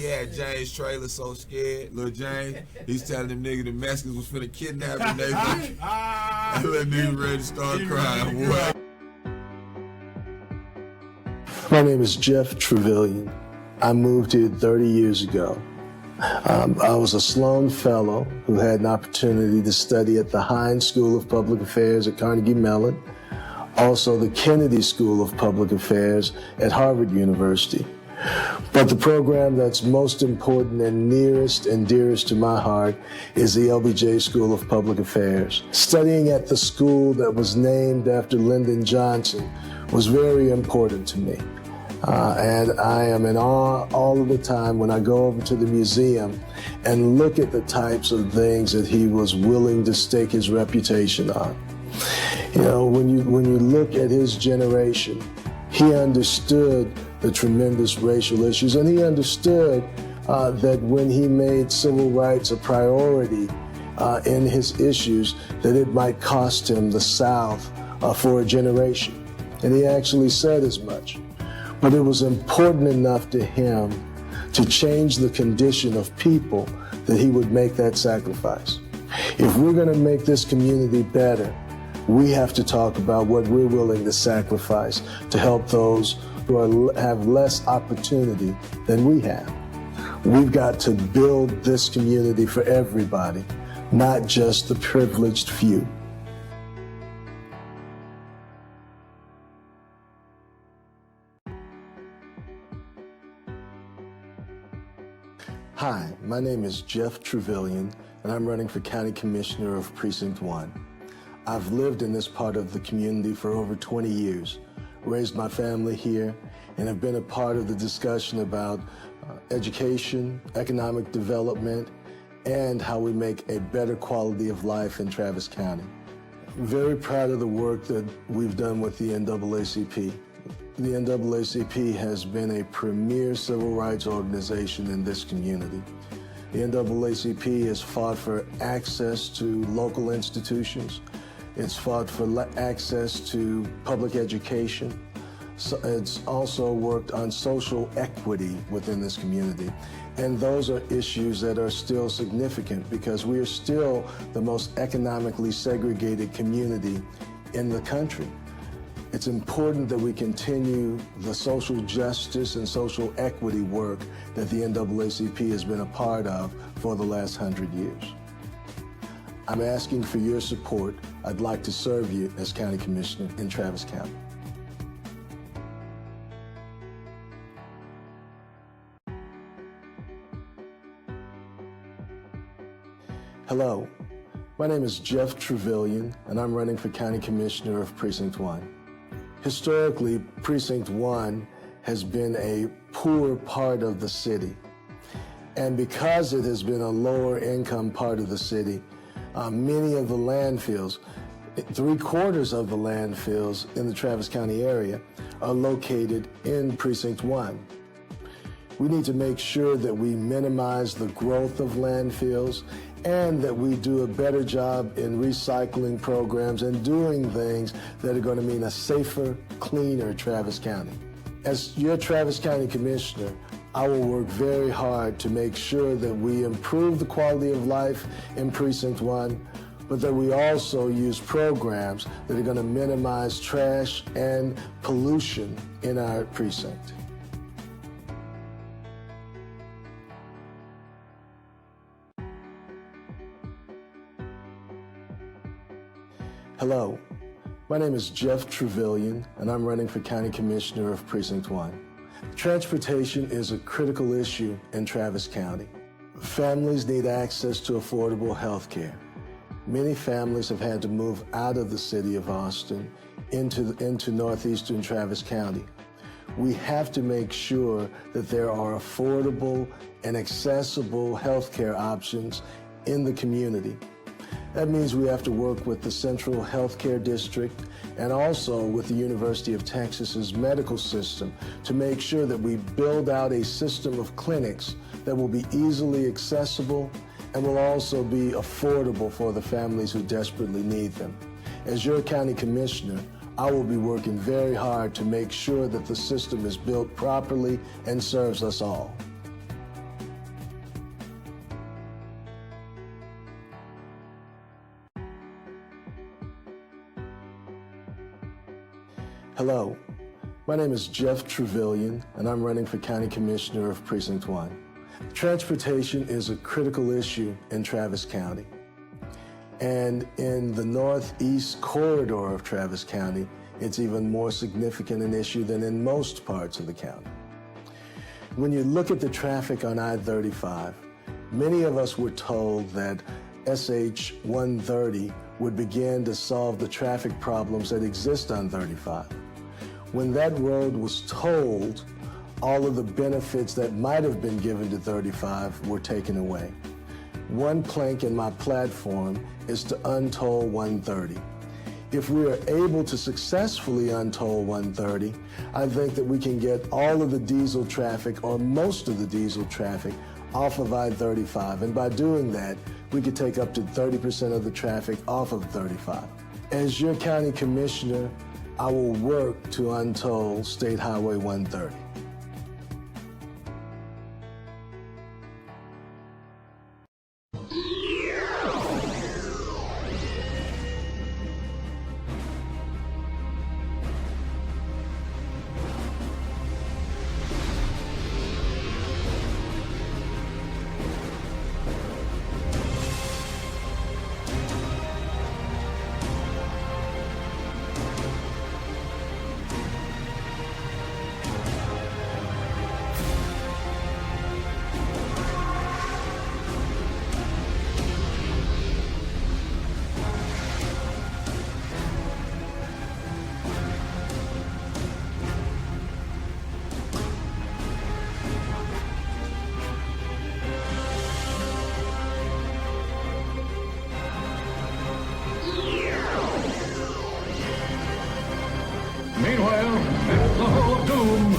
had James trailer so scared. Lil James, he's telling them nigga the Mexicans was finna kidnap him. That little nigga ready to start crying, boy. My name is Jeff Travillion. I moved here 30 years ago. I was a Sloan Fellow who had an opportunity to study at the Hines School of Public Affairs at Carnegie Mellon, also the Kennedy School of Public Affairs at Harvard University. But the program that's most important and nearest and dearest to my heart is the LBJ School of Public Affairs. Studying at the school that was named after Lyndon Johnson was very important to me. And I am in awe all of the time when I go over to the museum and look at the types of things that he was willing to stake his reputation on. You know, when you look at his generation, he understood the tremendous racial issues, and he understood that when he made civil rights a priority in his issues, that it might cost him the South for a generation. And he actually said as much. But it was important enough to him to change the condition of people that he would make that sacrifice. If we're going to make this community better, we have to talk about what we're willing to sacrifice to help those who have less opportunity than we have. We've got to build this community for everybody, not just the privileged few. Hi, my name is Jeff Travillion, and I'm running for County Commissioner of Precinct 1. I've lived in this part of the community for over 20 years, raised my family here, and have been a part of the discussion about education, economic development, and how we make a better quality of life in Travis County. I'm very proud of the work that we've done with the NAACP. The NAACP has been a premier civil rights organization in this community. The NAACP has fought for access to local institutions. It's fought for access to public education. So it's also worked on social equity within this community. And those are issues that are still significant because we are still the most economically segregated community in the country. It's important that we continue the social justice and social equity work that the NAACP has been a part of for the last 100 years. I'm asking for your support. I'd like to serve you as County Commissioner in Travis County. Hello, my name is Jeff Travillion, and I'm running for County Commissioner of Precinct 1. Historically, Precinct 1 has been a poor part of the city. And because it has been a lower income part of the city, many of the landfills, 3/4 of the landfills in the Travis County area are located in Precinct 1. We need to make sure that we minimize the growth of landfills and that we do a better job in recycling programs and doing things that are going to mean a safer, cleaner Travis County. As your Travis County Commissioner, I will work very hard to make sure that we improve the quality of life in Precinct 1, but that we also use programs that are going to minimize trash and pollution in our precinct. Hello, my name is Jeff Travillion, and I'm running for County Commissioner of Precinct 1. Transportation is a critical issue in Travis County. Families need access to affordable health care. Many families have had to move out of the city of Austin into northeastern Travis County. We have to make sure that there are affordable and accessible health care options in the community. That means we have to work with the Central Healthcare District and also with the University of Texas's medical system to make sure that we build out a system of clinics that will be easily accessible and will also be affordable for the families who desperately need them. As your county commissioner, I will be working very hard to make sure that the system is built properly and serves us all. Hello, my name is Jeff Travillion, and I'm running for County Commissioner of Precinct 1. Transportation is a critical issue in Travis County. And in the northeast corridor of Travis County, it's even more significant an issue than in most parts of the county. When you look at the traffic on I-35, many of us were told that SH 130 would begin to solve the traffic problems that exist on 35. When that road was tolled, all of the benefits that might have been given to 35 were taken away. One plank in my platform is to untoll 130. If we are able to successfully untoll 130, I think that we can get all of the diesel traffic, or most of the diesel traffic, off of I-35. And by doing that, we could take up to 30% of the traffic off of 35. As your county commissioner, I will work to untoll State Highway 130. Meanwhile, at the Hall of Doom.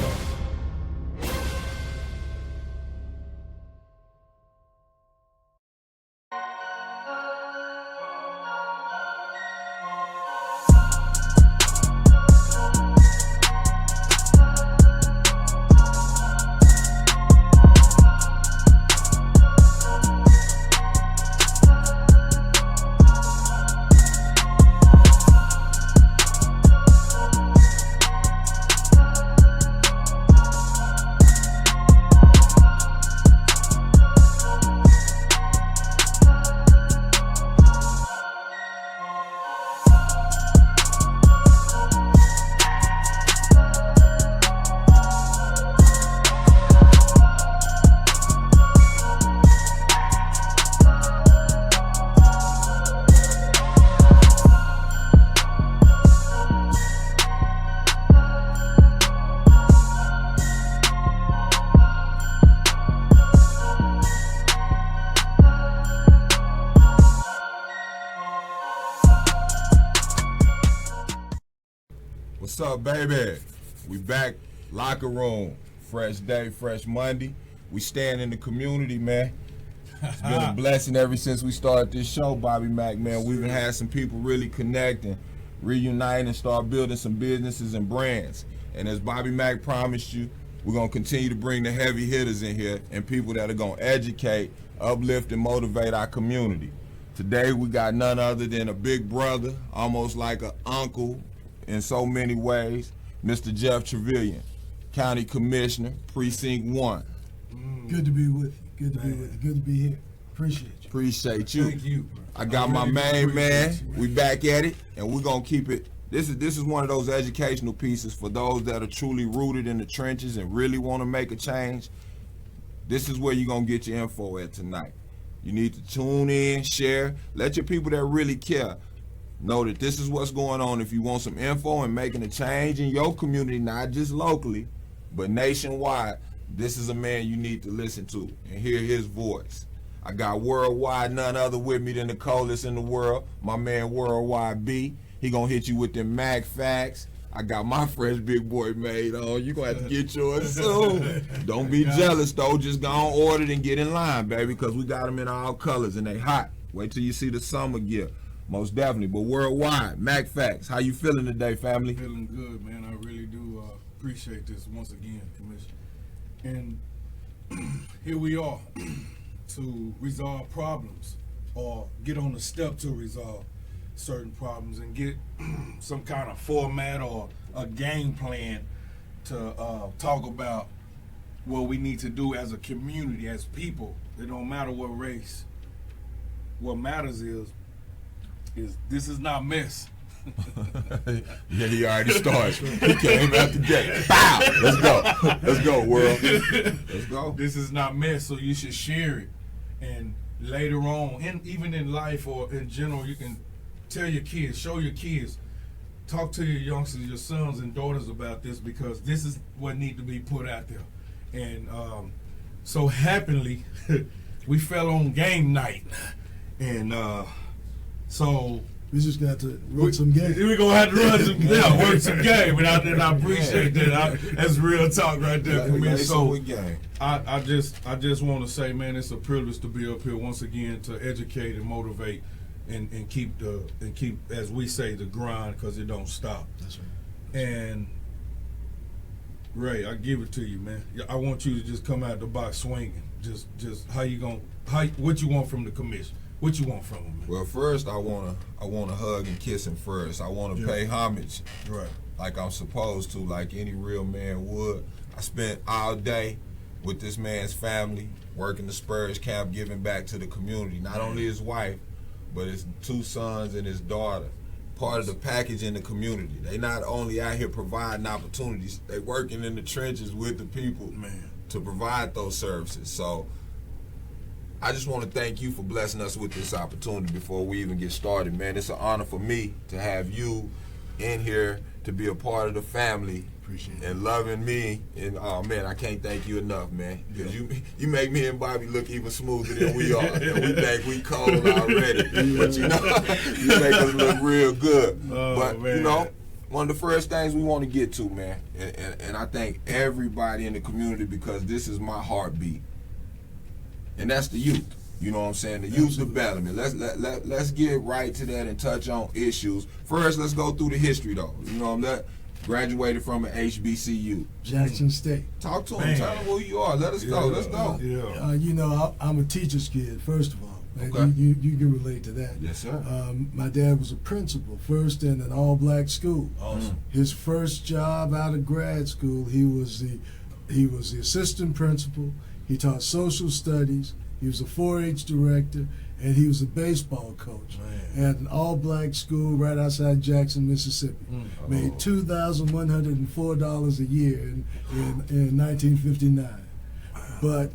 What's up, baby? We back, locker room. Fresh day, fresh Monday. We stand in the community, man. It's been a blessing ever since we started this show, Bobby Mac, man. We've had some people really connecting, reuniting, and start building some businesses and brands. And as Bobby Mac promised you, we're going to continue to bring the heavy hitters in here and people that are going to educate, uplift, and motivate our community. Today, we got none other than a big brother, almost like an uncle in so many ways, Mr. Jeff Travillion, County Commissioner, Precinct 1. Good to be with you. Good to be with you. Good to be here. Appreciate you. Appreciate you. Thank you, bro. I got my main man. We back at it, and we're gonna keep it. This is one of those educational pieces for those that are truly rooted in the trenches and really want to make a change. This is where you're gonna get your info at tonight. You need to tune in, share, let your people that really care know that this is what's going on. If you want some info and making a change in your community, not just locally, but nationwide, this is a man you need to listen to and hear his voice. I got worldwide none other with me than the coldest in the world, my man Worldwide B. He gonna hit you with them mag facts. I got my fresh big boy made on. You gonna have to get yours soon. Don't be jealous though. Just go on, order it and get in line, baby, because we got them in all colors and they hot. Wait till you see the summer gear. Most definitely. But Worldwide, Mac Facts, how you feeling today, family? Feeling good, man. I really do appreciate this once again, Commissioner. And here we are to resolve problems or get on the step to resolve certain problems and get some kind of format or a game plan to talk about what we need to do as a community, as people. It don't matter what race. What matters is this is not mess. Yeah, he already started. He came out the gate. Bow! Let's go, world. Let's go. This is not mess, so you should share it. And later on, and even in life or in general, you can tell your kids, show your kids, talk to your youngsters, your sons and daughters about this, because this is what need to be put out there. And so happily, we fell on game night, and so we just got to run some game. we're gonna have to run some, work some game, and I appreciate that. That's real talk right there for me. So I just want to say, man, it's a privilege to be up here once again to educate and motivate and keep as we say the grind, because it don't stop. That's right. And Ray, I give it to you, man. I want you to just come out the box swinging. Just what you want from the commission? What you want from them, man? Well, first I wanna hug and kiss him first. I wanna pay homage, Right. like I'm supposed to, like any real man would. I spent all day with this man's family, working the Spurs camp, giving back to the community. Not only his wife, but his 2 sons and his daughter. Part of the package in the community. They not only out here providing opportunities, they working in the trenches with the people, Man. to provide those services. So I just want to thank you for blessing us with this opportunity before we even get started, man. It's an honor for me to have you in here to be a part of the family. Appreciate and loving me. And oh man, I can't thank you enough, man. Because you make me and Bobby look even smoother than we are. And we think we cold already. But you make us look real good. But man. you know, one of the first things we want to get to, man, and I thank everybody in the community, because this is my heartbeat. And that's the youth. You know what I'm saying? The youth development. Let's get right to that and touch on issues. First, let's go through the history though. You know what I'm saying? Graduated from an HBCU. Jackson State. Talk to him. Tell him who you are. Let us go. Let's go. Yeah. You know, I'm a teacher's kid, first of all. Okay. You can relate to that. Yes, sir. My dad was a principal, first in an all-black school. Awesome. His first job out of grad school, he was the assistant principal. He taught social studies. He was a 4-H director, and he was a baseball coach at an all-black school right outside Jackson, Mississippi. Made $2,104 a year in 1959. But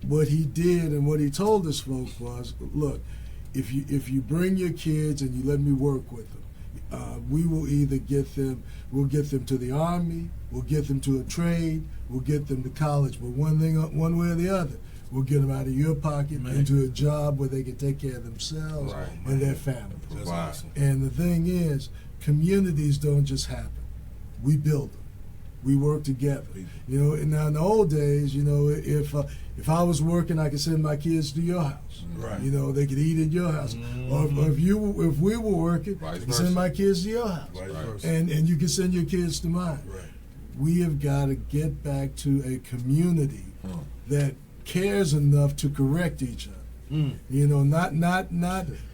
what he did and what he told us folks was, look, if you bring your kids and you let me work with them, we will either we'll get them to the Army, we'll get them to a trade, we'll get them to college, but one way or the other. We'll get them out of your pocket into a job where they can take care of themselves and their families. That's awesome. And the thing is, communities don't just happen. We build them. We work together. You know, and now in the old days, you know, if I was working, I could send my kids to your house. Right. You know, they could eat at your house. Or if we were working, I could send my kids to your house. Vice versa. And you can send your kids to mine. Right. We have got to get back to a community that cares enough to correct each other. You know, not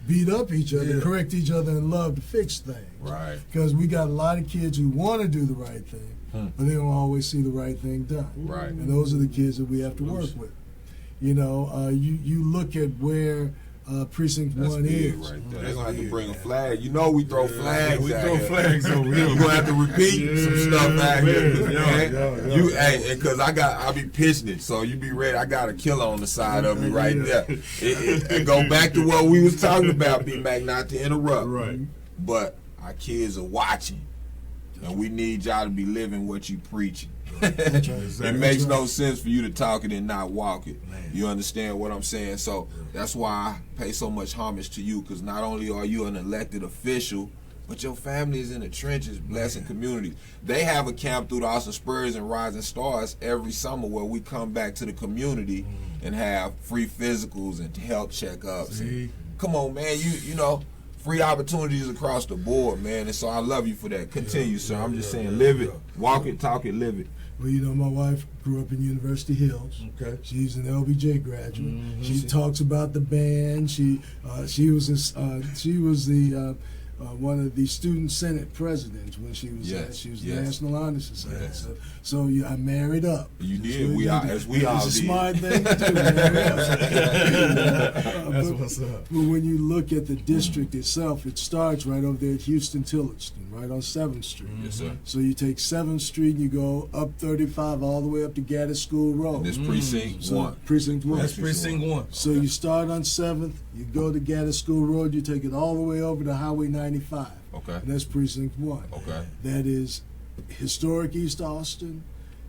beat up each other, correct each other in love to fix things. Right. Because we got a lot of kids who want to do the right thing, but they don't always see the right thing done. Right. And those are the kids that we have to work with. You know, you look at where Precinct That's 1 big is. right there. They're gonna have to bring a flag. You know we throw flags. We out throw here. flags over here. You're gonna have to repeat some stuff out here, Yeah. You, hey, because I'll be pitching it, so you be ready. I got a killer on the side of me right there. And go back to what we was talking about, B-Mac, not to interrupt. Right. But our kids are watching, and we need y'all to be living what you preaching. It makes no sense for you to talk it and not walk it. You understand what I'm saying? So that's why I pay so much homage to you, because not only are you an elected official, but your family is in the trenches, blessing communities. They have a camp through the Austin Spurs and Rising Stars every summer where we come back to the community and have free physicals and health checkups. And, come on, man, you know, free opportunities across the board, man. And so I love you for that. Continue, sir. I'm just saying, live it, walk it, talk it, live it. Well, you know, my wife grew up in University Hills. Okay. She's an LBJ graduate. She talks about the band. She was the one of the student senate presidents when she was the National Honor Society. Yes. So I married up. You That's did. what We you all, did. as we all It's a did. smart thing to do. Marry up. That's what's up. But when you look at the district itself, it starts right over there at Houston Tillotson, right on 7th Street. Yes, sir. So you take 7th Street and you go up 35 all the way up to Gaddis School Road. This precinct So, one. Precinct 1. That's precinct 1. So you start on 7th, you go to Gaddis School Road, you take it all the way over to Highway 95. Okay. And that's Precinct 1. Okay. That is historic East Austin.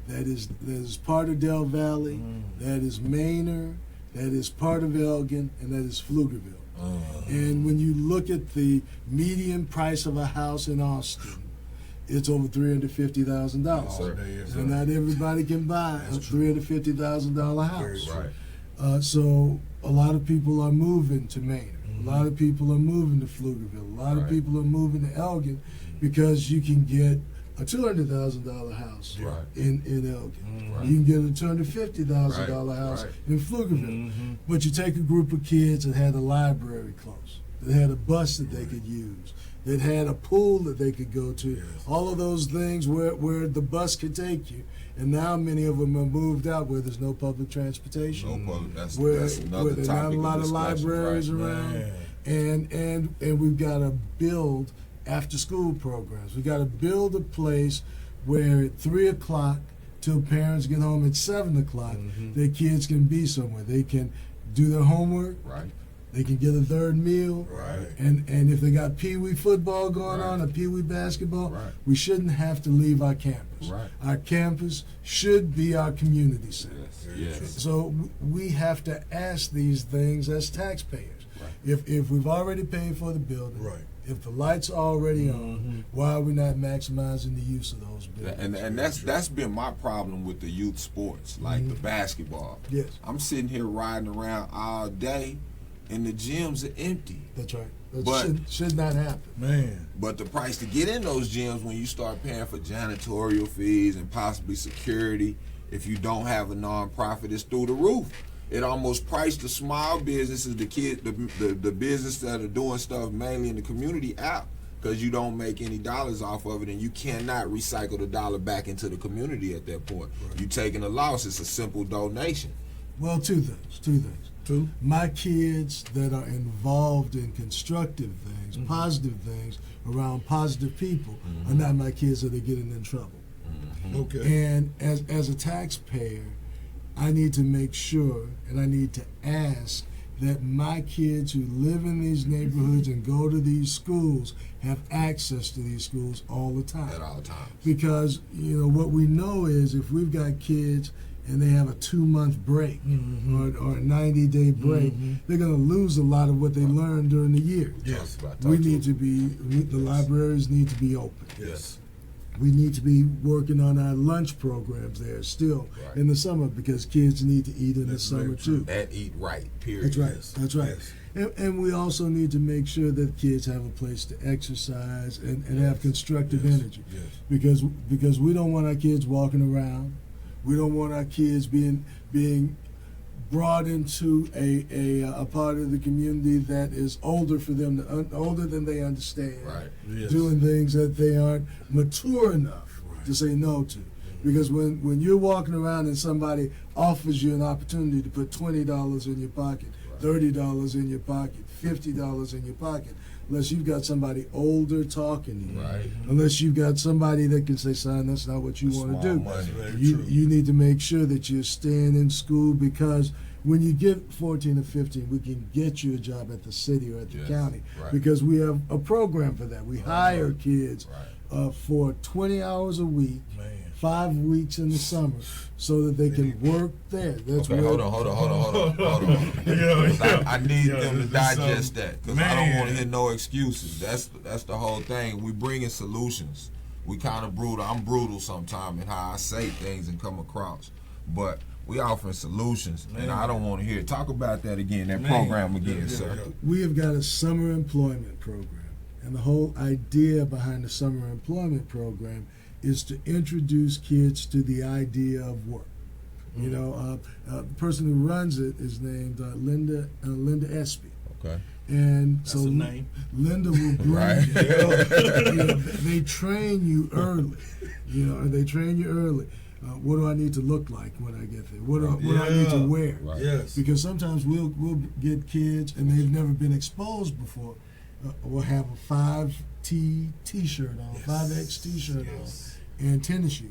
That is part of Del Valley. That is Manor. That is part of Elgin. And that is Pflugerville. And when you look at the median price of a house in Austin, it's over $350,000. Yes, sir. So not everybody can buy a $350,000 house. Right. So a lot of people are moving to Manor. A lot of people are moving to Pflugerville. A lot of Right. people are moving to Elgin because you can get a $200,000 house Right. in Elgin. Right. You can get a $250,000 house Right. in Pflugerville. But you take a group of kids that had a library close, that had a bus that they could use, that had a pool that they could go to, all of those things where the bus could take you. And now many of them are moved out where there's no public transportation. No public. That's Where another there's not topic a lot of discussion, libraries right? around, and we've got to build after school programs. We've got to build a place where at 3 o'clock till parents get home at 7 o'clock, their kids can be somewhere. They can do their homework. Right. They can get a third meal. Right. And if they got pee-wee football going on or pee-wee basketball, we shouldn't have to leave our campus. Right. Our campus should be our community center. Yes. So we have to ask these things as taxpayers. Right. If we've already paid for the building, Right. if the lights are already on, why are we not maximizing the use of those buildings? And that's been my problem with the youth sports, like the basketball. Yes. I'm sitting here riding around all day, and the gyms are empty. That's right. That But- should not happen. Man. But the price to get in those gyms, when you start paying for janitorial fees and possibly security, if you don't have a nonprofit, it's through the roof. It almost priced the small businesses, the business that are doing stuff mainly in the community out, because you don't make any dollars off of it, and you cannot recycle the dollar back into the community at that point. You taking a loss. It's a simple donation. Well, two things. My kids that are involved in constructive things, positive things, around positive people, are not my kids that are getting in trouble. Okay. And as a taxpayer, I need to make sure and I need to ask that my kids who live in these neighborhoods and go to these schools have access to these schools all the time. At all times. Because, what we know is if we've got kids and they have a 2-month break or a 90-day break, they're going to lose a lot of what they learned during the year. Yes. The libraries need to be open. Yes. We need to be working on our lunch programs there still in the summer because kids need to eat in the summer too. And eat right, period. That's right. That's right. Yes. And we also need to make sure that kids have a place to exercise and have constructive energy. Yes. Because we don't want our kids walking around. We don't want our kids being brought into a part of the community that is older for them, older than they understand. Right. Yes. Doing things that they aren't mature enough to say no to. Because when you're walking around and somebody offers you an opportunity to put $20 in your pocket, $30 in your pocket, $50 in your pocket, unless you've got somebody older talking to you, Right. unless you've got somebody that can say, son, that's not what you want to Small do. money. Very You, true. you need to make sure that you're staying in school because when you get 14 or 15, we can get you a job at the city or at the Yes, county right. because we have a program for that. We hire kids Right. for 20 hours a week, Man. 5 weeks in the summer, so that they can work there. That's Okay, where, hold on. Yeah. I need them to this digest that because I don't man. want to hear no excuses. That's the whole thing. We bringing solutions. We kind of brutal. I'm brutal sometimes in how I say things and come across, but we offering solutions, and I don't want to hear it. Talk about that again. That program again, sir. we have got a summer employment program. And the whole idea behind the summer employment program is to introduce kids to the idea of work. The person who runs it is named Linda Espy. Okay. And That's so a name. Linda will bring Right. they train you early. They train you early. What do I need to look like when I get there? What do I need to wear? Right. Yes. Because sometimes we'll get kids and they've never been exposed before. We'll have a 5T T-shirt on, Yes. 5X T-shirt Yes. on, and tennis shoes.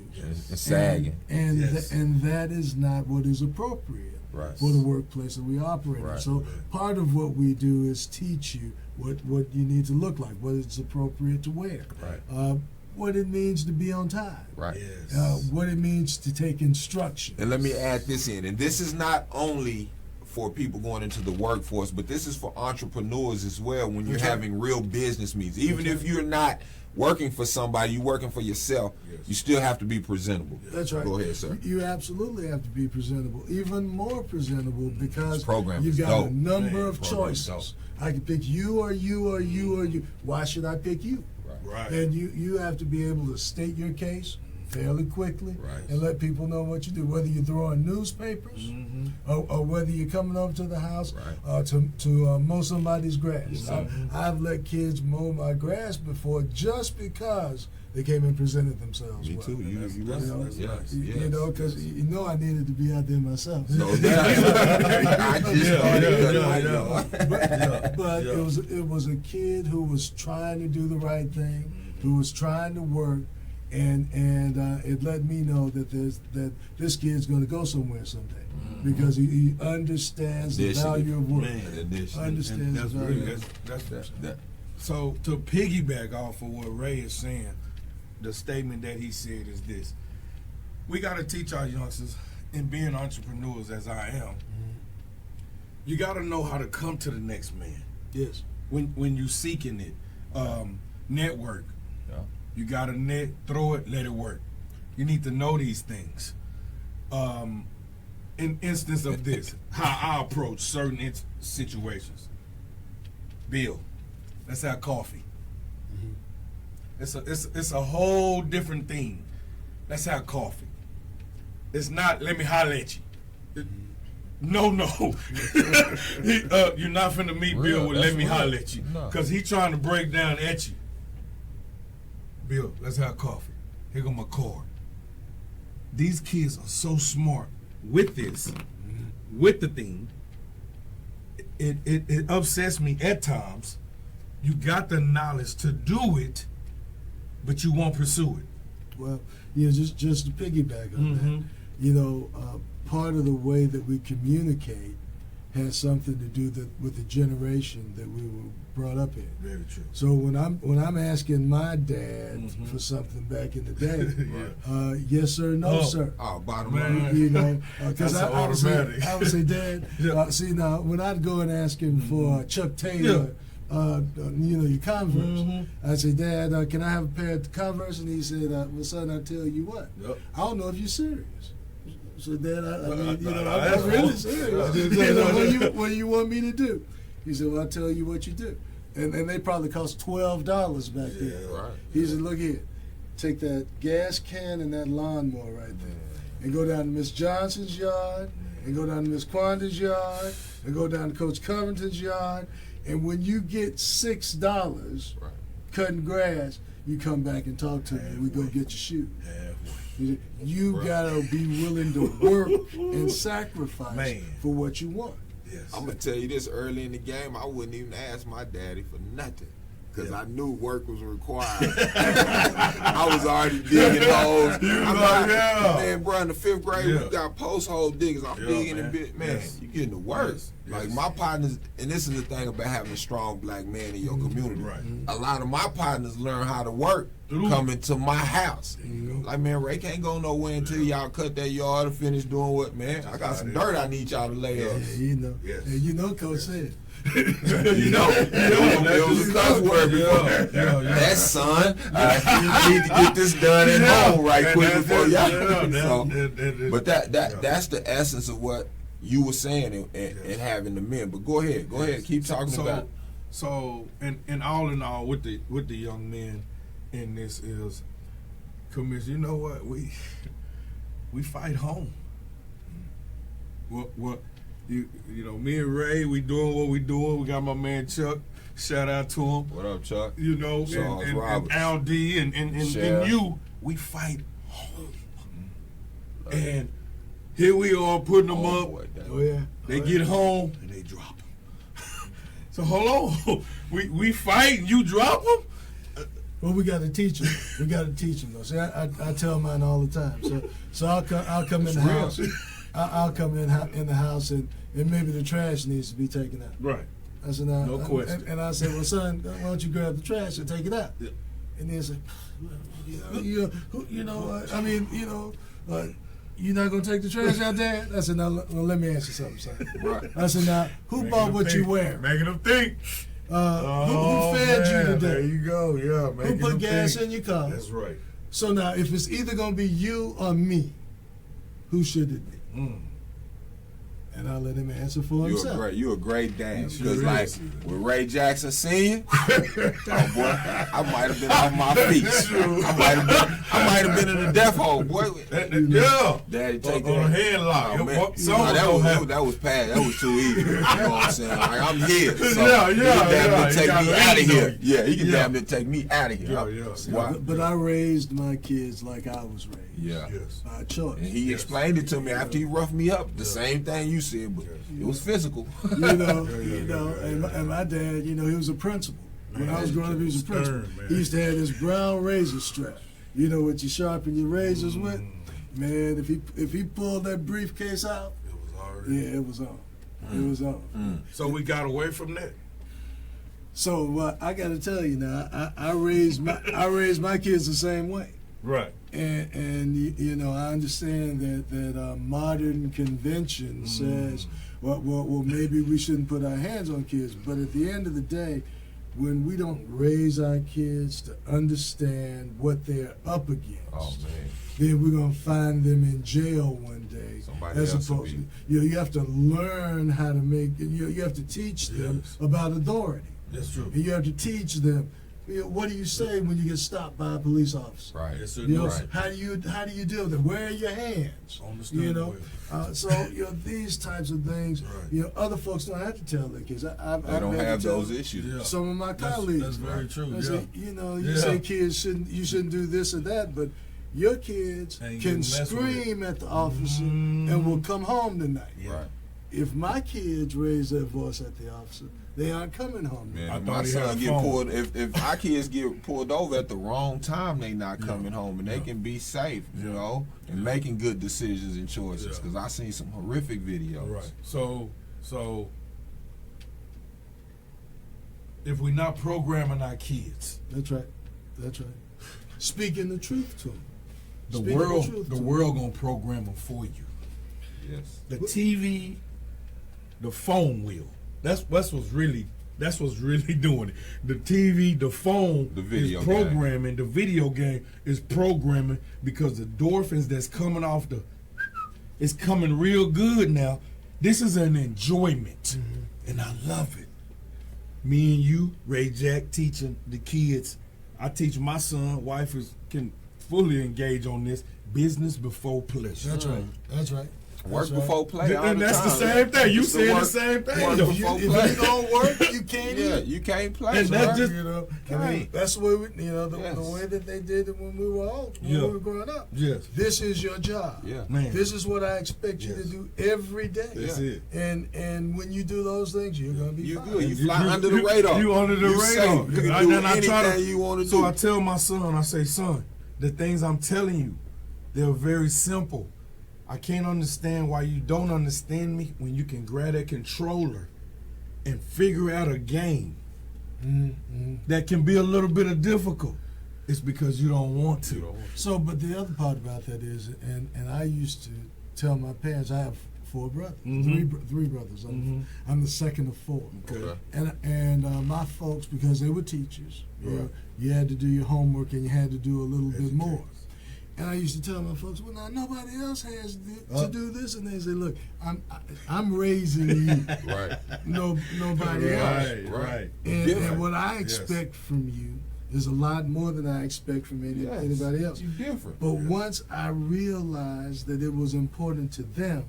It's sagging. And Yes. and that is not what is appropriate Right. for the workplace that we operate in. Right. So part of what we do is teach you what you need to look like, what is appropriate to wear, Right. what it means to be on time, Right. Yes. what it means to take instruction. And let me add this in. And this is not only for people going into the workforce, but this is for entrepreneurs as well when you're Okay. having real business meetings. Even if you're not working for somebody, you're working for yourself, Yes. you still have to be presentable. That's right. Go ahead, sir. You absolutely have to be presentable, even more presentable, because This program you've is got dope. a number Man, of program is choices. dope. I can pick you or you or you or you. Why should I pick you? Right. And you have to be able to state your case fairly quickly Right. and let people know what you do, whether you're throwing newspapers Mm-hmm. or whether you're coming over to the house Right. to mow somebody's grass. Yes, sir. I've let kids mow my grass before just because they came and presented themselves. Me well. too. You That's- right. that's Yes, nice. yes. Because I needed to be out there myself. No doubt. I just started cutting my yeah. yard. But Yeah. it was a kid who was trying to do the right thing, who was trying to work, and it let me know that this kid's going to go somewhere someday because he understands the Initiative. value of work. Man. Understands And that's the really value. that. So to piggyback off of what Ray is saying, the statement that he said is this: we got to teach our youngsters, and being entrepreneurs as I am, you got to know how to come to the next man Yes. when you seeking it. Network. Yeah. You got to net, throw it, let it work. You need to know these things. In instance of this, how I approach certain situations. Bill, let's have coffee. It's a whole different thing. Let's have coffee. It's not let me holler at you. No. You're not finna meet Real, Bill with that's let me real. holler at you. No. Cause he trying to break down at you. Bill, let's have coffee. Here go my card. These kids are so smart with this, with the thing. It upsets me at times. You got the knowledge to do it, but you won't pursue it. Well, just to piggyback on that, part of the way that we communicate has something to do with the generation that we were brought up in. Very true. So when I'm asking my dad for something back in the day, yes sir, no sir. Oh, bottom Man. line. Because That's I automatic. would say, Dad, Yeah. see now when I'd go and ask him for Chuck Taylor, your Converse, I'd say, Dad, can I have a pair of Converse? And he said, well, son, I tell you what, Yep. I don't know if you're serious. So, Dad, I'm that's really cool. serious. Yeah. What do you want me to do? He said, well, I'll tell you what you do. And they probably cost $12 back then. Right. He said, look here, take that gas can and that lawnmower right there, and go down to Miss Johnson's yard, and go down to Miss Quanda's yard, and go down to Coach Covington's yard, and when you get $6 Right. cutting grass, you come back and talk to me. We go get your shoes. You Right. gotta be willing to work and sacrifice Man. for what you want. Yes. I'm gonna tell you this: early in the game, I wouldn't even ask my daddy for nothing because I knew work was required. I was already digging holes. I'm like, man, bro, in the 5th grade, Yeah. we got post hole diggers. I'm Yeah, digging man. and bit. Man, Yes. you getting to work. Yes. Like Yes. my partners, and this is the thing about having a strong black man in your community. Right. A lot of my partners learn how to work Through. coming to my house. you go. Like, man, Ray can't go nowhere until y'all cut that yard and finish doing what, man. I got some dirt I need y'all to lay up. Yeah, Yes. and Coach said. You know, it was a cuss word before. Yeah. That son, I need to get this done at home right And quick that's before it. y'all. Yeah, So, that- but that's the essence of what you were saying and having the men. But go ahead, keep talking about it. So, and all in all, with the young men in this is, Commissioner, you know what, we fight home. What you know, me and Ray, we doing what we doing. We got my man Chuck. Shout out to him. What up, Chuck? You know, and Al D and you, we fight home. And here we are putting them up. Boy, Oh yeah. They get home and they drop them. So hold on, we fight and you drop them. Well, we got to teach them. We got to teach them though. See, I tell mine all the time. So I'll come in the house. I'll come in the house and maybe the trash needs to be taken out. Right. I said, No question. And I said, well, son, why don't you grab the trash and take it out? Yeah. And then said, you're not gonna take the trash out, Dad? I said, now let me ask you something, son. Right. I said, now who bought what you wear? Making them think. Who fed you today? There you go. Yeah. Who put gas in your car? That's right. So now, if it's either gonna be you or me, who should it be? And I'll let him answer for himself. You a great dad. Sure Because like is. with Ray Jackson Sr., oh boy, I might have been off my feet. I might have been in the death hole, boy. Yeah. Daddy, take on a that. headlock. Oh, man. That was bad. That was too easy. You know what I'm saying? Like, I'm here. So Yeah. He can damn near You take got me range out of on here. you. Yeah, he can Yeah. damn near take me out of here. Yeah. Why? But I raised my kids like I was raised. Yeah. Yes. By choice. And he explained it to me after he roughed me up. The same thing you said, but it was physical. And my dad, he was a principal. When I was growing up, he was a principal. He used to have this brown razor strap, what you sharpen your razors with. Man, if he pulled that briefcase out, It was already. yeah, it was on. It was on. So we got away from that. So I got to tell you now, I raised my kids the same way. Right. And I understand that modern convention says, well, maybe we shouldn't put our hands on kids. But at the end of the day, when we don't raise our kids to understand what they're up against, Oh man. then we're gonna find them in jail one day. Somebody As else will opposed to, you have to learn how to make. You have to teach them Yes. about authority, That's true. and you have to teach them. What do you say when you get stopped by a police officer? Right. Yes, sir. Right. How do you deal with it? Where are your hands? On the steering wheel. So these types of things. Right. Other folks don't have to tell their kids. They don't have those issues. Yeah. Some of my That's colleagues. very true. I say, you Yeah. say kids shouldn't do this or that, but your kids Ain't can getting messed with it. scream at the officer and will come home tonight. Yeah. Right. If my kids raise their voice at the officer, they aren't coming home. Man, I if thought my he had son a get phone. pulled. If our kids get pulled over at the wrong time, they not coming home, and they can be safe, and making good decisions and choices. Yeah. Because I seen some horrific videos. Right. So if we're not programming our kids, That's right. Speaking the truth to them. the world gonna program them for you. Yes. The TV, the phone will. That's what's really doing it. The TV, the phone, The video is programming. The video game is programming because the endorphins that's coming off it's coming real good now. This is an enjoyment, and I love it. Me and you, Ray Jack, teaching the kids. I teach my son. Wife can fully engage on this. Business before pleasure. That's right. That's right. Work before play. all And the that's the time. same thing. You It's said the work- same thing. work though. before If play. you don't work, you can't Yeah, eat. you can't play. And sir. that's just- I mean, that's the way the Yes. way that they did it when we were old, when Yeah. we were growing up. Yes. This is your job. Yeah. Man. This is what I expect you to Yes. do every day. That's it. And when you do those things, you're gonna be You fine. good. You fly under the radar. You under the You radar. safe. You can I- do then I try to- anything you want to So do. I tell my son, I say, son, the things I'm telling you, they're very simple. I can't understand why you don't understand me when you can grab that controller and figure out a game that can be a little bit of difficult. It's because you don't want to. So, but the other part about that is, and I used to tell my parents, I have 4 brothers, three brothers. I'm the second of 4. Okay. And my folks, because they were teachers, you had to do your homework and you had to do a little bit more. And I used to tell my folks, well, now nobody else has to do this, and they say, look, I'm raising you, Right. nobody else. Right. And what I expect from you is a lot more than I expect from anybody else. You different. But once I realized that it was important to them,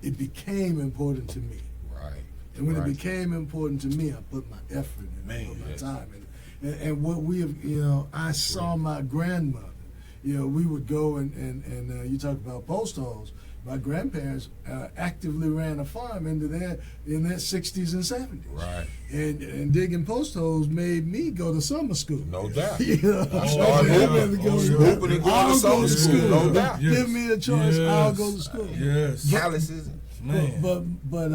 it became important to me. Right. And when Right. it became important to me, I put my effort in, I put my time in. And what we have, I saw my grandmother. We would go and you talk about post holes. My grandparents actively ran a farm in their 60s and 70s. Right. And digging post holes made me go to summer school. No doubt. I started hooping and going to summer school. No doubt. Give me a choice, I'll go to school. Yes. Calluses. Man. But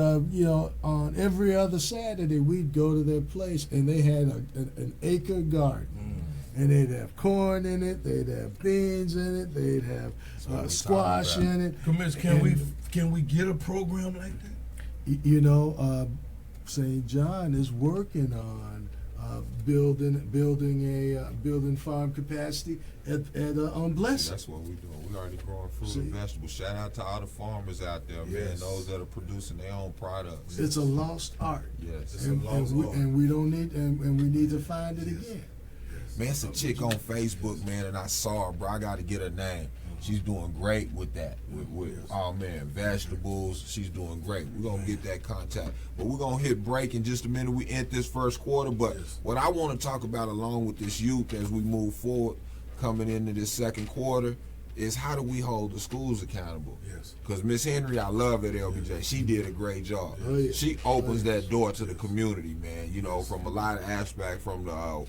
on every other Saturday we'd go to their place and they had an acre garden. And they'd have corn in it, they'd have beans in it, they'd have squash in it. Commiss, can we get a program like that? St. John is working on building farm capacity on Blessing. That's what we're doing. We're already growing fruit See? and vegetables. Shout out to all the farmers out there, man. Yes. Those that are producing their own products. It's a lost art. Yes. It's a lost art. And we don't need and we need to find it again. Man, it's a chick on Facebook, man, and I saw her, bro. I got to get her name. She's doing great with that. Oh, man, vegetables. She's doing great. We're going to get that contact. But we're going to hit break in just a minute. We end this first quarter. But what I want to talk about along with this youth as we move forward, coming into this second quarter, is how do we hold the schools accountable? Yes. Because Miss Henry, I love at LBJ. She did a great job. Oh, yeah. She opens that door to the community, man, from a lot of aspects, from the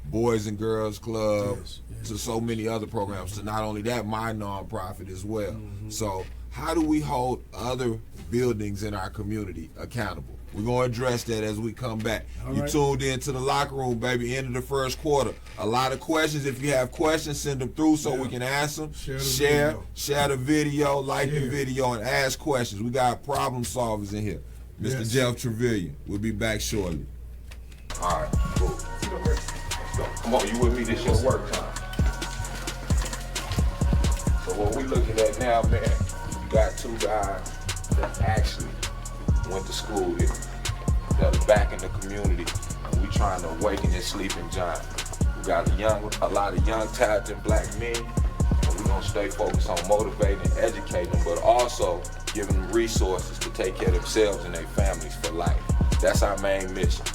Boys and Girls Club to so many other programs, to not only that, my nonprofit as well. So how do we hold other buildings in our community accountable? We're going to address that as we come back. All You right. tuned in to the locker room, baby, end of the first quarter. A lot of questions. If you have questions, send them through so we can answer them. Share the video, like the video, and ask questions. We got problem solvers in here. Mr. Jeff Travillion. We'll be back shortly. All right, cool. Let's go. Come on, you with me? This your work time. So what we looking at now, man, you got two guys that actually went to school here, that are back in the community, and we trying to awaken this sleeping giant. We got a lot of young, talented black men, and we're gonna stay focused on motivating and educating them, but also giving them resources to take care of themselves and their families for life. That's our main mission.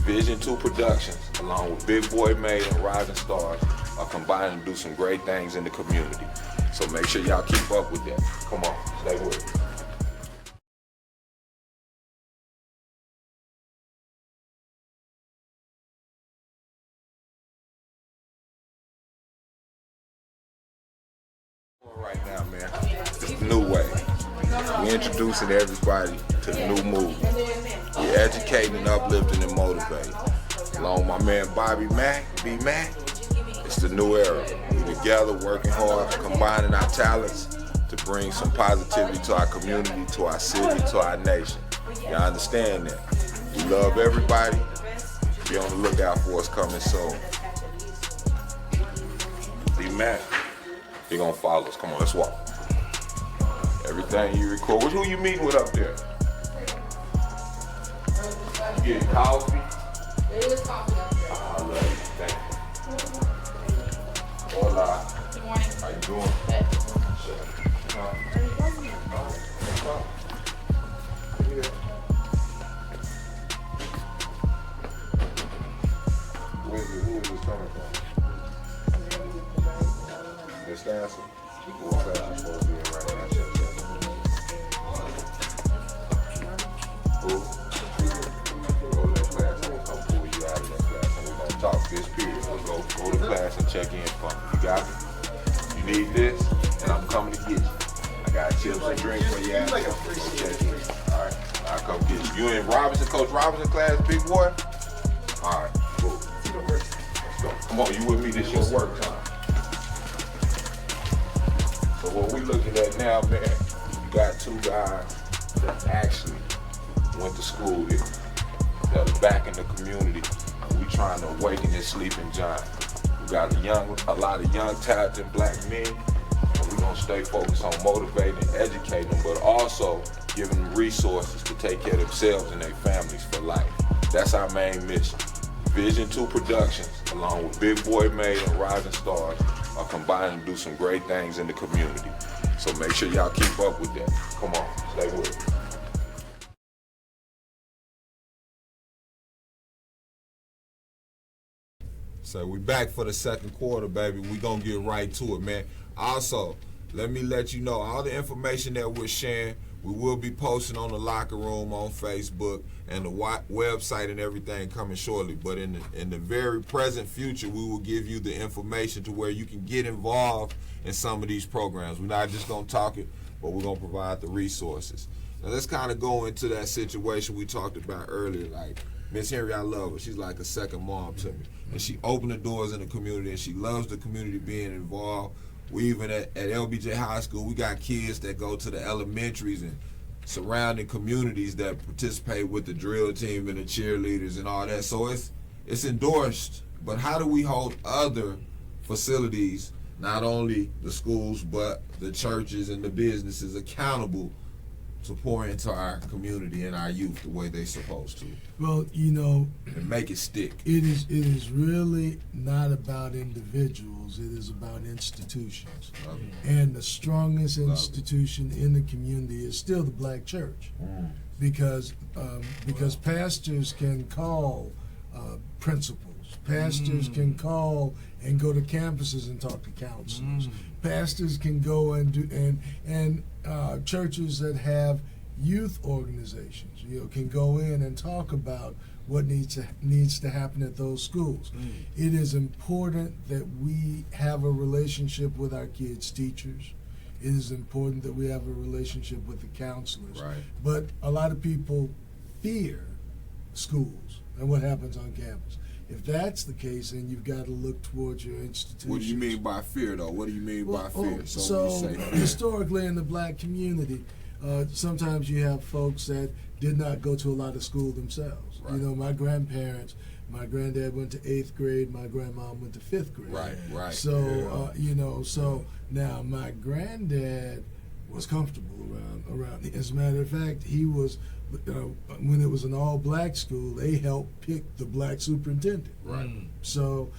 Vision 2 Productions, along with Big Boy Made and Rising Stars, are combining to do some great things in the community. So make sure y'all keep up with that. Come on, stay with it. Right now, man, it's the new way. We're introducing everybody to the new movement. We're educating, uplifting, and motivating. Along with my man Bobby Mack, B-Mac, it's the new era. We're together, working hard, combining our talents to bring some positivity to our community, to our city, to our nation. Y'all understand that? We love everybody. Be on the lookout for us coming soon. B-Mac, you're gonna follow us. Come on, let's walk. Everything you record. Who you meeting with up there? You getting coffee? There is coffee up there. I love you. Thank you. Hola. Good morning. How you doing? Good. Who is this coming from? Miss Stanson? What class you supposed to be in right now? Who? Go to that class. I'm gonna come pull you out of that class and we're gonna talk this period. We'll go to class and check in for me. You got me? You need this? And I'm coming to get you. I got chips and drinks for you. Like a free Alright, I'll come get you. You in Robinson, Coach Robinson class, big boy? Alright, cool. Let's go. Come on, you with me? This your work time. So what we looking at now, man, you got two guys that actually went to school here, that are back in the community, and we trying to awaken this sleeping giant. We got a lot of young, talented black men, and we're gonna stay focused on motivating and educating them, but also giving them resources to take care of themselves and their families for life. That's our main mission. Vision 2 Productions, along with Big Boy Made and Rising Stars, are combining to do some great things in the community. So make sure y'all keep up with that. Come on, stay with it. So we back for the second quarter, baby. We gonna get right to it, man. Also, let me let you know all the information that we're sharing, we will be posting on the locker room on Facebook and the website and everything coming shortly. But in the very present future, we will give you the information to where you can get involved in some of these programs. We're not just gonna talk it, but we're gonna provide the resources. Now let's kind of go into that situation we talked about earlier. Like Miss Henry, I love her. She's like a second mom to me. And she opened the doors in the community, and she loves the community being involved. We even at LBJ High School, we got kids that go to the elementaries and surrounding communities that participate with the drill team and the cheerleaders and all that. So it's endorsed. But how do we hold other facilities, not only the schools, but the churches and the businesses accountable to pour into our community and our youth the way they're supposed to? Well, you know, And make it stick. it is really not about individuals. It is about institutions. Love it. And the strongest Love it. institution in the community is still the black church, because pastors can call principals, pastors can call and go to campuses and talk to counselors, pastors can go and do and churches that have youth organizations, you know, can go in and talk about what needs to happen at those schools. It is important that we have a relationship with our kids' teachers. It is important that we have a relationship with the counselors. Right. But a lot of people fear schools and what happens on campus. If that's the case, then you've got to look towards your institution. What do you mean by fear, though? What do you mean by fear? So when you say fear. historically in the black community, sometimes you have folks that did not go to a lot of school themselves. Right. You know, my grandparents, my granddad went to 8th grade, my grandmom went to 5th grade. Right. So, you know, so now my granddad was comfortable around. As a matter of fact, he was, when it was an all-black school, they helped pick the black superintendent. Right. So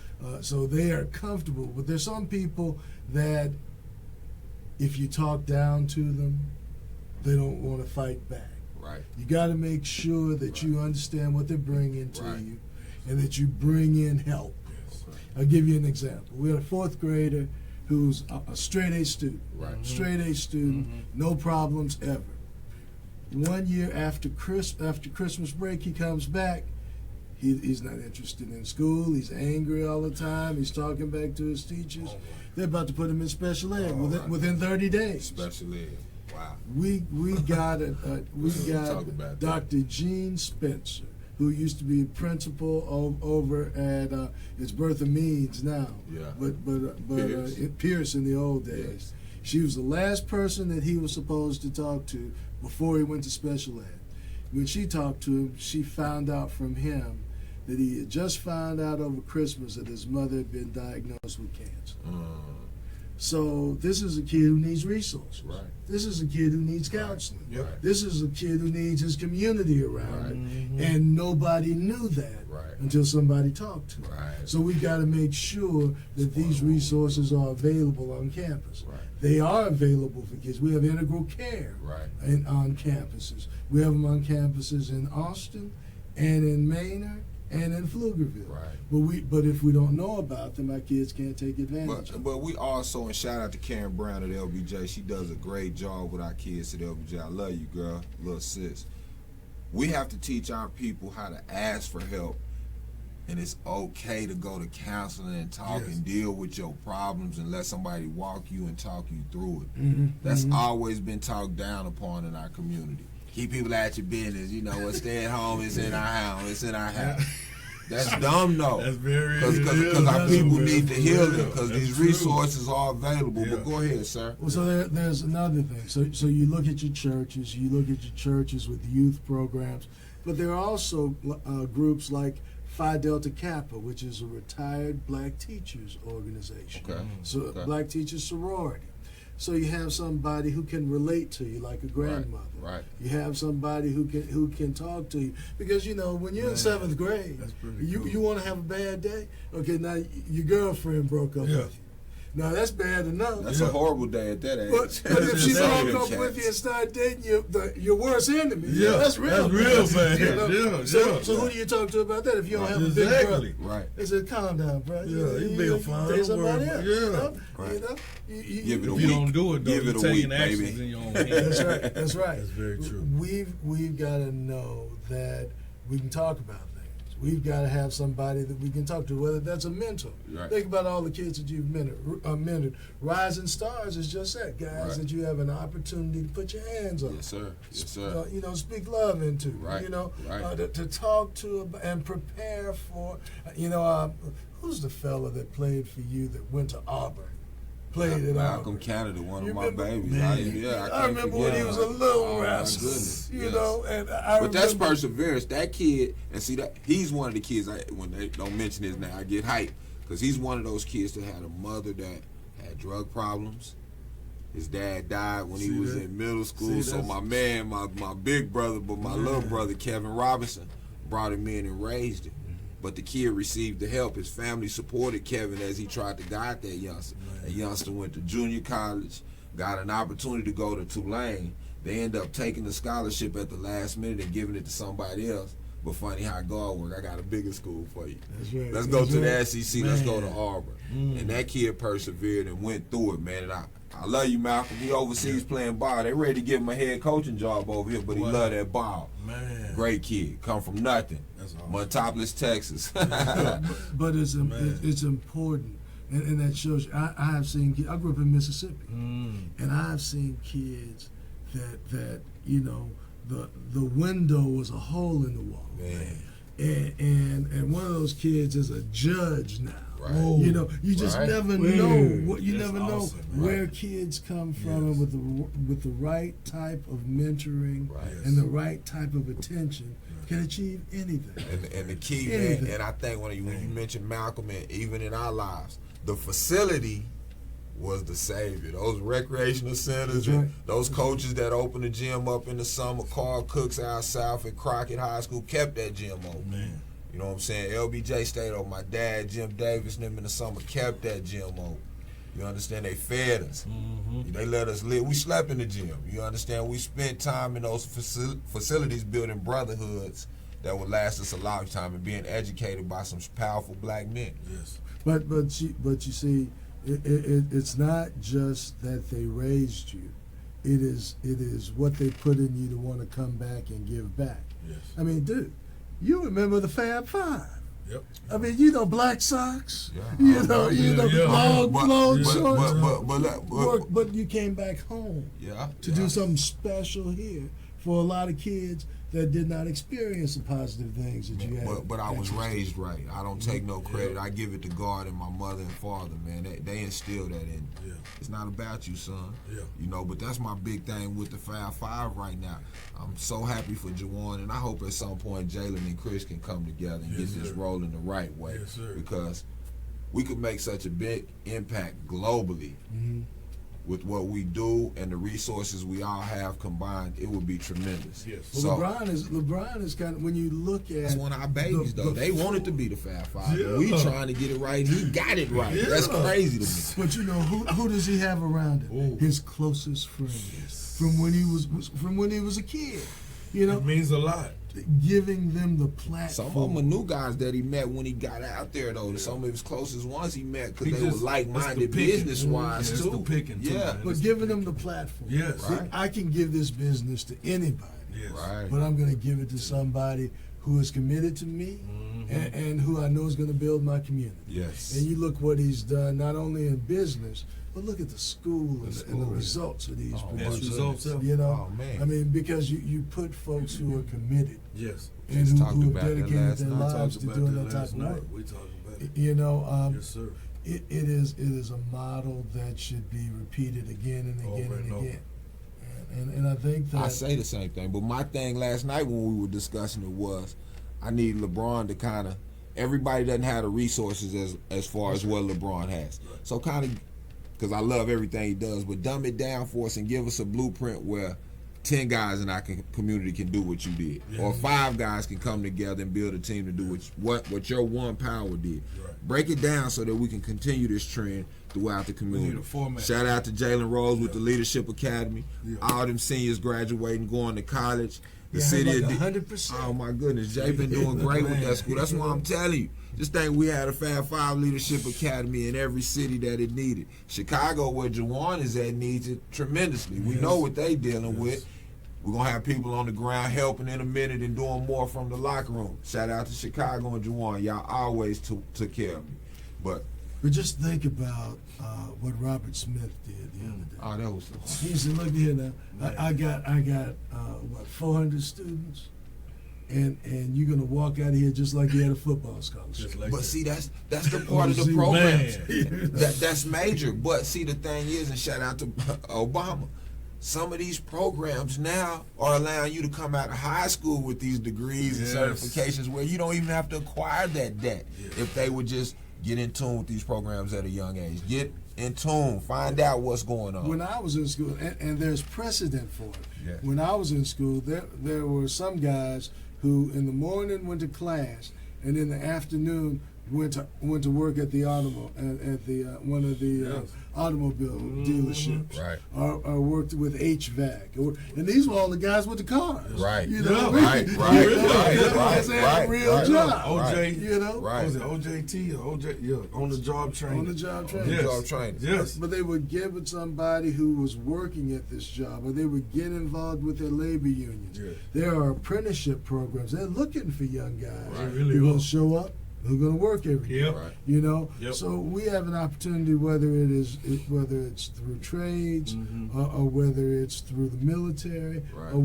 they are comfortable. But there's some people that, if you talk down to them, they don't want to fight back. Right. You got to make sure that you understand what they're bringing to Right. you, and that you bring in help. I'll give you an example. We had a 4th grader who's a straight A student. Right. Straight A student, no problems ever. 1 year after Christmas break, he comes back. He's not interested in school. He's angry all the time. He's talking back to his teachers. They're about to put him in special ed within 30 days. Special ed. Wow. We got Talk about that. Dr. Gene Spencer, who used to be principal over at it's Bertha Meads now. Yeah. But Pierce in the old days. Yes. She was the last person that he was supposed to talk to before he went to special ed. When she talked to him, she found out from him that he had just found out over Christmas that his mother had been diagnosed with cancer. So this is a kid who needs resources. Right. This is a kid who needs counseling. Yep. This is a kid who needs his community around him. And nobody knew that Right. until somebody talked to him. Right. So we got to make sure that these resources are available on campus. Right. They are available for kids. We have integral care Right. on campuses. We have them on campuses in Austin and in Maynard and in Pflugerville. Right. But if we don't know about them, our kids can't take advantage of them. But we also, and shout out to Karen Brown at LBJ. She does a great job with our kids at LBJ. I love you, girl, little sis. We have to teach our people how to ask for help, and it's okay to go to counseling and talk and deal with your problems and let somebody walk you and talk you through it. That's always been talked down upon in our community. Keep people at your business. You know what? Stay at home. It's in our house. It's in our house. That's dumb, though. That's very Because our people need to heal them, real. because That's these true. resources are available. Yeah. But go ahead, sir. Well, so there's another thing. So you look at your churches. You look at your churches with youth programs, but there are also groups like Phi Delta Kappa, which is a retired black teachers organization. Okay. So Okay. black teachers sorority. So you have somebody who can relate to you, like a grandmother. Right. You have somebody who can talk to you, because you know when you're in 7th grade, that's pretty you cool. you want to have a bad day. Okay, now your girlfriend broke up with you. Now that's bad enough. That's a horrible day at that age. But if she exactly broke up with you and started dating your worst enemy, that's real bad. You know? Yeah, So who do you talk to about that if you don't have a big brother? Right. They said, calm down, bro. You be a fine. Date somebody else. Yeah. You know? Right. You know? Give it a If week. you don't do it, though, Give you're it a taking week, actions baby. in your own hands. That's right. That's right. That's very true. We've got to know that we can talk about things. We've got to have somebody that we can talk to, whether that's a mentor. Right. Think about all the kids that you've mentored. Rising Stars is just that, guys Right. that you have an opportunity to put your hands on. Yes, sir. Yes, sir. You know, speak love into. Right. You know, Right. to talk to and prepare for. Who's the fella that played for you that went to Auburn? Played at Malcolm Auburn. Canada, one You of my remember? babies. Man. I I can't remember forget when he him. was a little Oh, my rascal. goodness. You Yes. know, and I But that's remember- perseverance. That kid, and see that he's one of the kids. When they don't mention his name, I get hyped because he's one of those kids that had a mother that had drug problems. His dad died when he See was that? in middle school. See, So that's- my man, my big brother, but my little brother Kevin Robinson brought him in and raised him. But the kid received the help. His family supported Kevin as he tried to guide that youngster. That youngster went to junior college, got an opportunity to go to Tulane. They end up taking the scholarship at the last minute and giving it to somebody else. But funny how God work. I got a bigger school for you. That's right. Let's go That's to the right. SEC. Let's go to Auburn. And that kid persevered and went through it, man. And I love you, Malcolm. He overseas playing ball. They ready to give him a head coaching job over here, but he Wow. love that ball. Man. Great kid. Come from nothing. That's awesome. Montopolis, Texas. But it's Man. it's important, and that shows you. I have seen. I grew up in Mississippi, and I've seen kids that the window was a hole in the wall, Man. and one of those kids is a judge now. Right. You know, you just Right. never Weird. know what you That's never know awesome, where right. kids come from, Yes. and with the right type of mentoring Right. and the right type of attention can achieve anything. And the key, man, Anything. and I think when you mentioned Malcolm, and even in our lives, the facility was the savior. Those recreational centers, That's and right. those coaches that opened the gym up in the summer, Carl Cooks out south at Crockett High School, kept that gym open. Man. You know what I'm saying? LBJ stayed open. My dad, Jim Davis, and them in the summer kept that gym open. You understand? They fed us. They let us live. We slept in the gym. You understand? We spent time in those facilities building brotherhoods that would last us a lifetime and being educated by some powerful black men. Yes. But you see, it's not just that they raised you. It is what they put in you to want to come back and give back. Yes. I mean, dude, you remember the Fab Five? Yep. I mean, Black Sox. Yeah. You know, Yeah. long But- shorts. But you came back home yeah, to do something special here for a lot of kids that did not experience the positive things that you had. But I was access to. raised right. I don't take no credit. I give it to God and my mother and father, man. They instilled that in me. Yeah. It's not about you, son. Yeah. You know, but that's my big thing with the Fab Five right now. I'm so happy for Jawan, and I hope at some point Jalen and Chris can come together and Yes, get this sir. rolling the right way. Yes, sir. Because we could make such a big impact globally with what we do and the resources we all have combined. It would be tremendous. Yes. Well, So LeBron is kind of, when you look at that's one of our babies, though. They wanted to be the Fab Five. But we Yeah. trying to get it right. He got it right. Yeah. That's crazy to me. But you know who does he have around him? Ooh. His closest friends from when he was a kid. You know, It means a lot. giving them the Some of them platform. are new guys that he met when he got out there, though. Some of his closest ones he met because He they were just- like-minded that's the picking. business-wise, Yeah, that's too. the picking, too, Yeah. man. But giving them the platform. Yes. See, I can give this business to anybody, Yes. Right. but I'm going to give it to somebody who is committed to me and who I know is going to build my community. Yes. And you look what he's done, not only in business, but look at the school and the results that he's Best producing. results ever. You know, Oh, man. I mean, because you put folks who are committed Yes. and Just who talked have about that dedicated last their night. lives Talked to about doing that that type last of night. work. We talked about it. You know, Yes, sir. it is a model that should be repeated again and again Over and and over. again. And I think that I say the same thing, but my thing last night when we were discussing it was I need LeBron to kind of, everybody doesn't have the resources as far as what LeBron has. So kind of, because I love everything he does, but dumb it down for us and give us a blueprint where 10 guys in our community can do what you did, or 5 guys can come together and build a team to do what your one power did. Right. Break it down so that we can continue this trend throughout the community. need a format. Shout out to Jalen Rose with the Leadership Academy. All them seniors graduating, going to college. The city of 100%. Oh my goodness, Jay been doing great with that school. That's why I'm telling you. Just think we had a Fab 5 Leadership Academy in every city that it needed. Chicago, where Juwan is at, needs it tremendously. We know what they dealing with. We're going to have people on the ground helping in a minute and doing more from the locker room. Shout out to Chicago and Juwan. Y'all always took care of me. But just think about what Robert Smith did the other day. that was He said, "Look here now, I got 400 students, and you're gonna walk out of here just like you had a football scholarship." Just like but that. see, that's the part of the See, programs. man. That's major. But see, the thing is, and shout out to Obama, some of these programs now are allowing you to come out of high school with these degrees and certifications where you don't even have to acquire that debt if they would just get in tune with these programs at a young age. Get in tune. Find out what's going on. When I was in school, and there's precedent for it. Yeah. When I was in school, there were some guys who in the morning went to class, and in the afternoon went to work at the one of the automobile dealerships, Right. or worked with HVAC, and these were all the guys with the cars, Right. You know, Right. You know, Right. they had a real job, OJ, you know, Right. was it OJT or OJ? Yeah, on the job training. on the job training. Yes. Job training. Yes. But they would give it somebody who was working at this job, or they would get involved with their labor unions. Yeah. There are apprenticeship programs. They're looking for young guys Right. Really who are. going to show up, who are going to work every day. Yep. Right. You know, Yep. so we have an opportunity, whether it's through trades, or whether it's through the military, Right. or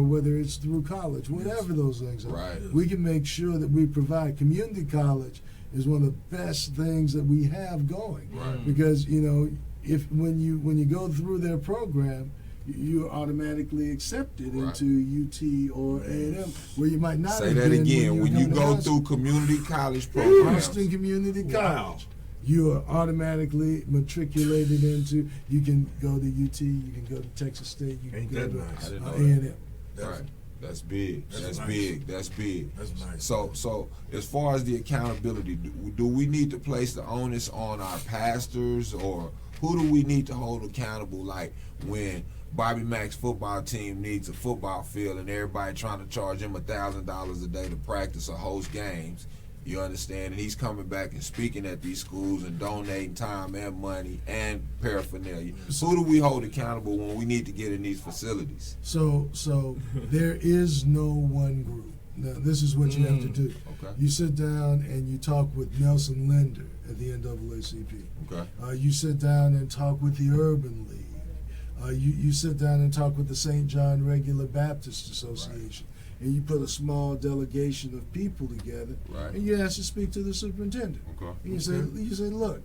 whether it's through college, whatever those things are. Right. We can make sure that we provide. Community college is one of the best things that we have going, Right. because you know, if when you go through their program, you're automatically accepted Right. into UT or A&M, where you might not Say have that been again. When you coming to go high through community college programs, Austin Community Wow. College, you are automatically matriculated into. You can go to UT, you can go to Texas State, you can Ain't go that to nice? I didn't know A&M. right? That's big. That's That's nice. big. That's big. That's nice. So as far as the accountability, do we need to place the onus on our pastors, or who do we need to hold accountable? Like when Bobby Mack's football team needs a football field and everybody trying to charge him $1,000 a day to practice or host games. You understand? And he's coming back and speaking at these schools and donating time and money and paraphernalia. Who do we hold accountable when we need to get in these facilities? So there is no one group. Now, this is what you have to do. Okay. You sit down and you talk with Nelson Linder at the NAACP. Okay. You sit down and talk with the Urban League. You sit down and talk with the St. John Regular Baptist Association. And you put a small delegation of people together, Right. and you ask to speak to the superintendent. Okay. And you say, look,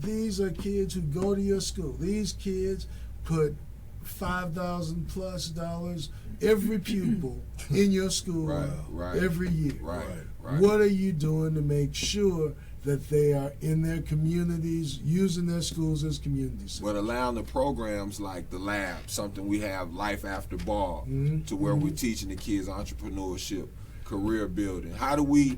these are kids who go to your school. These kids put $5,000+ every pupil in your school Right. every year. Right. What are you doing to make sure that they are in their communities, using their schools as community centers? But allowing the programs like the lab, something we have, Life After Ball, to where we're teaching the kids entrepreneurship, career building. How do we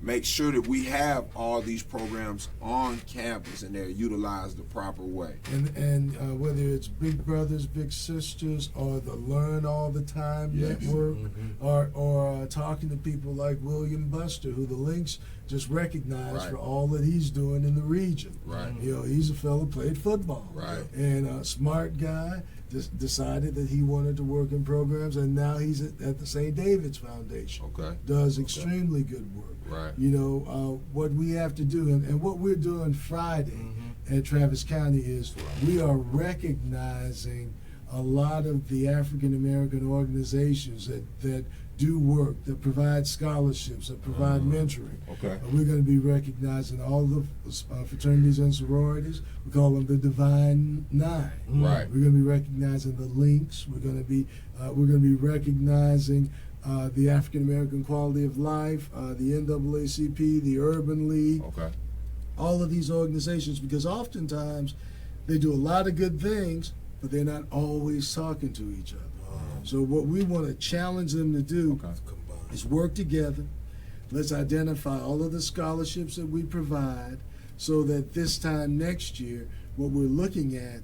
make sure that we have all these programs on campus and they're utilized the proper way? And whether it's Big Brothers, Big Sisters, or the Learn All the Time network, or talking to people like William Buster, who the Lynx just recognized Right. for all that he's doing in the region. Right. You know, he's a fellow played football. Right. And a smart guy just decided that he wanted to work in programs, and now he's at the St. David's Foundation. Okay. Does extremely good work. Right. You know, what we have to do, and what we're doing Friday at Travis County is we are recognizing a lot of the African American organizations that do work, that provide scholarships, that provide mentoring. Okay. We're going to be recognizing all the fraternities and sororities. We call them the Divine Nine. Right. We're going to be recognizing the Links. We're going to be recognizing the African American Quality of Life, the NAACP, the Urban League, Okay. all of these organizations, because oftentimes they do a lot of good things, but they're not always talking to each other. So what we want to challenge them to do is work together. Let's identify all of the scholarships that we provide so that this time next year, what we're looking at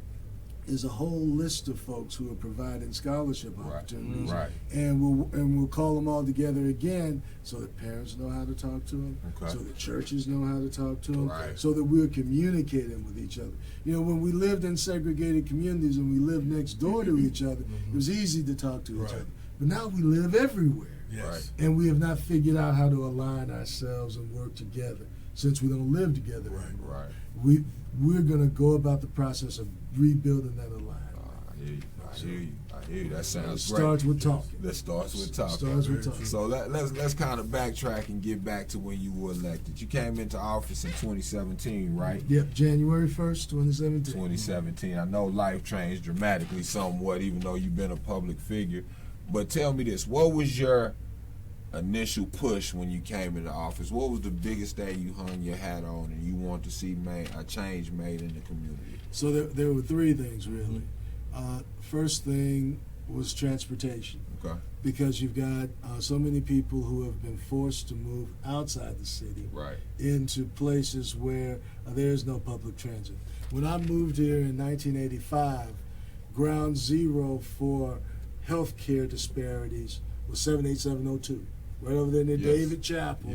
is a whole list of folks who are providing scholarship opportunities. Right. And we'll call them all together again so that parents know how to talk to them, so that churches know how to talk to them, so that we're communicating with each other. You know, when we lived in segregated communities and we lived next door to each other, it was easy to talk to each other. But now we live everywhere. Yes. And we have not figured out how to align ourselves and work together since we don't live together anymore. We're going to go about the process of rebuilding that alignment. I hear you. That sounds great. Starts with talking. That starts with talking. Starts with talking. So let's kind of backtrack and get back to when you were elected. You came into office in 2017, right? Yep, January 1st, 2017. 2017. I know life changed dramatically somewhat, even though you've been a public figure. But tell me this, what was your initial push when you came into office? What was the biggest thing you hung your hat on and you want to see a change made in the community? So there were three things, really. First thing was transportation. Okay. Because you've got so many people who have been forced to move outside the city into places where there's no public transit. When I moved here in 1985, ground zero for healthcare disparities was 78702. Right over there near David Chapel,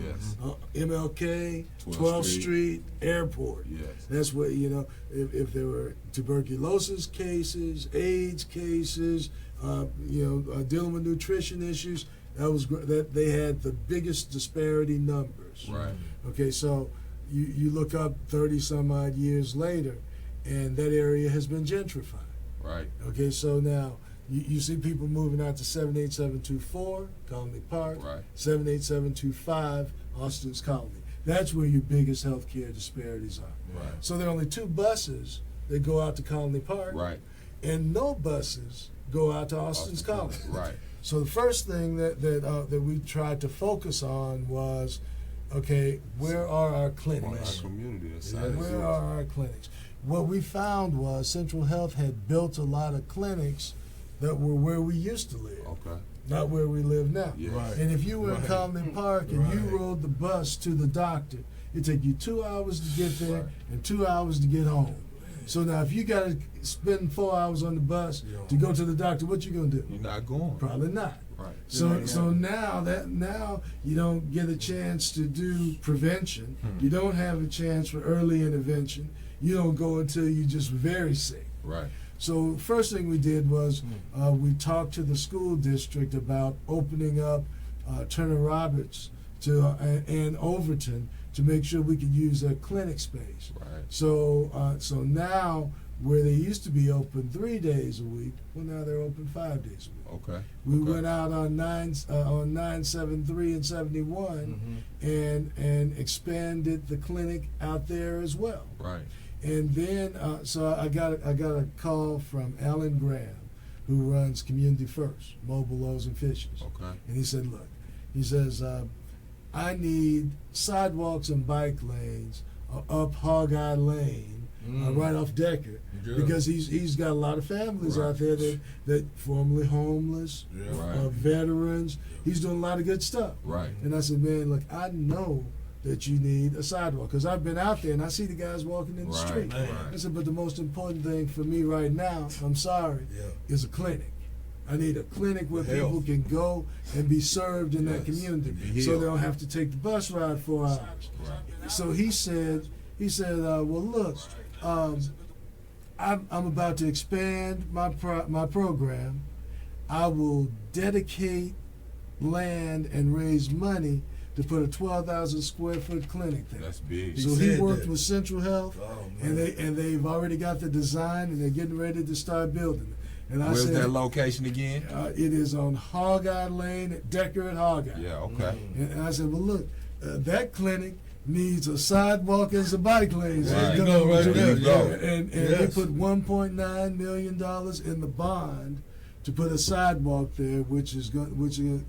MLK, 12th Street, Airport. That's where, you know, if there were tuberculosis cases, AIDS cases, dealing with nutrition issues, that they had the biggest disparity numbers. Right. Okay, so you look up 30 some odd years later, and that area has been gentrified. Right. Okay, so now you see people moving out to 78724, Colony Park, 78725, Austin's Colony. That's where your biggest healthcare disparities are. Right. So there are only 2 buses that go out to Colony Park, and no buses go out to Austin's Colony. Right. So the first thing that we tried to focus on was, okay, where are our clinics? Our community. Where are our clinics? What we found was Central Health had built a lot of clinics that were where we used to live, not where we live now. And if you were in Colony Park and you rode the bus to the doctor, it'd take you 2 hours to get there and 2 hours to get home. So now if you got to spend 4 hours on the bus to go to the doctor, what you gonna do? You're not going. Probably not. Right. So now you don't get a chance to do prevention. You don't have a chance for early intervention. You don't go until you're just very sick. Right. So first thing we did was we talked to the school district about opening up Turner Roberts and Overton to make sure we could use their clinic space. Right. So now where they used to be open 3 days a week, well now they're open 5 days a week. Okay. We went out on 973 and 71 and expanded the clinic out there as well. Right. And then, so I got a call from Alan Graham, who runs Community First, Mobile Loaves and Fishes. Okay. And he said, look, he says, I need sidewalks and bike lanes up Hog Eye Lane, right off Decker, because he's got a lot of families out there that formerly homeless, veterans. He's doing a lot of good stuff. Right. And I said, man, look, I know that you need a sidewalk, because I've been out there and I see the guys walking in the street. I said, but the most important thing for me right now, I'm sorry, is a clinic. I need a clinic where people can go and be served in that community, so they don't have to take the bus ride 4 hours. Right. So he said, well, look, I'm about to expand my program. I will dedicate land and raise money to put a 12,000 square foot clinic there. That's big. So he worked with Central Health, and they've already got the design, and they're getting ready to start building it. And Where's that location again? It is on Hog Eye Lane at Decker at Hog Eye. Yeah, okay. And I said, well, look, that clinic needs a sidewalk and some bike lanes. Right. And There you go. they put $1.9 million in the bond to put a sidewalk there, which is going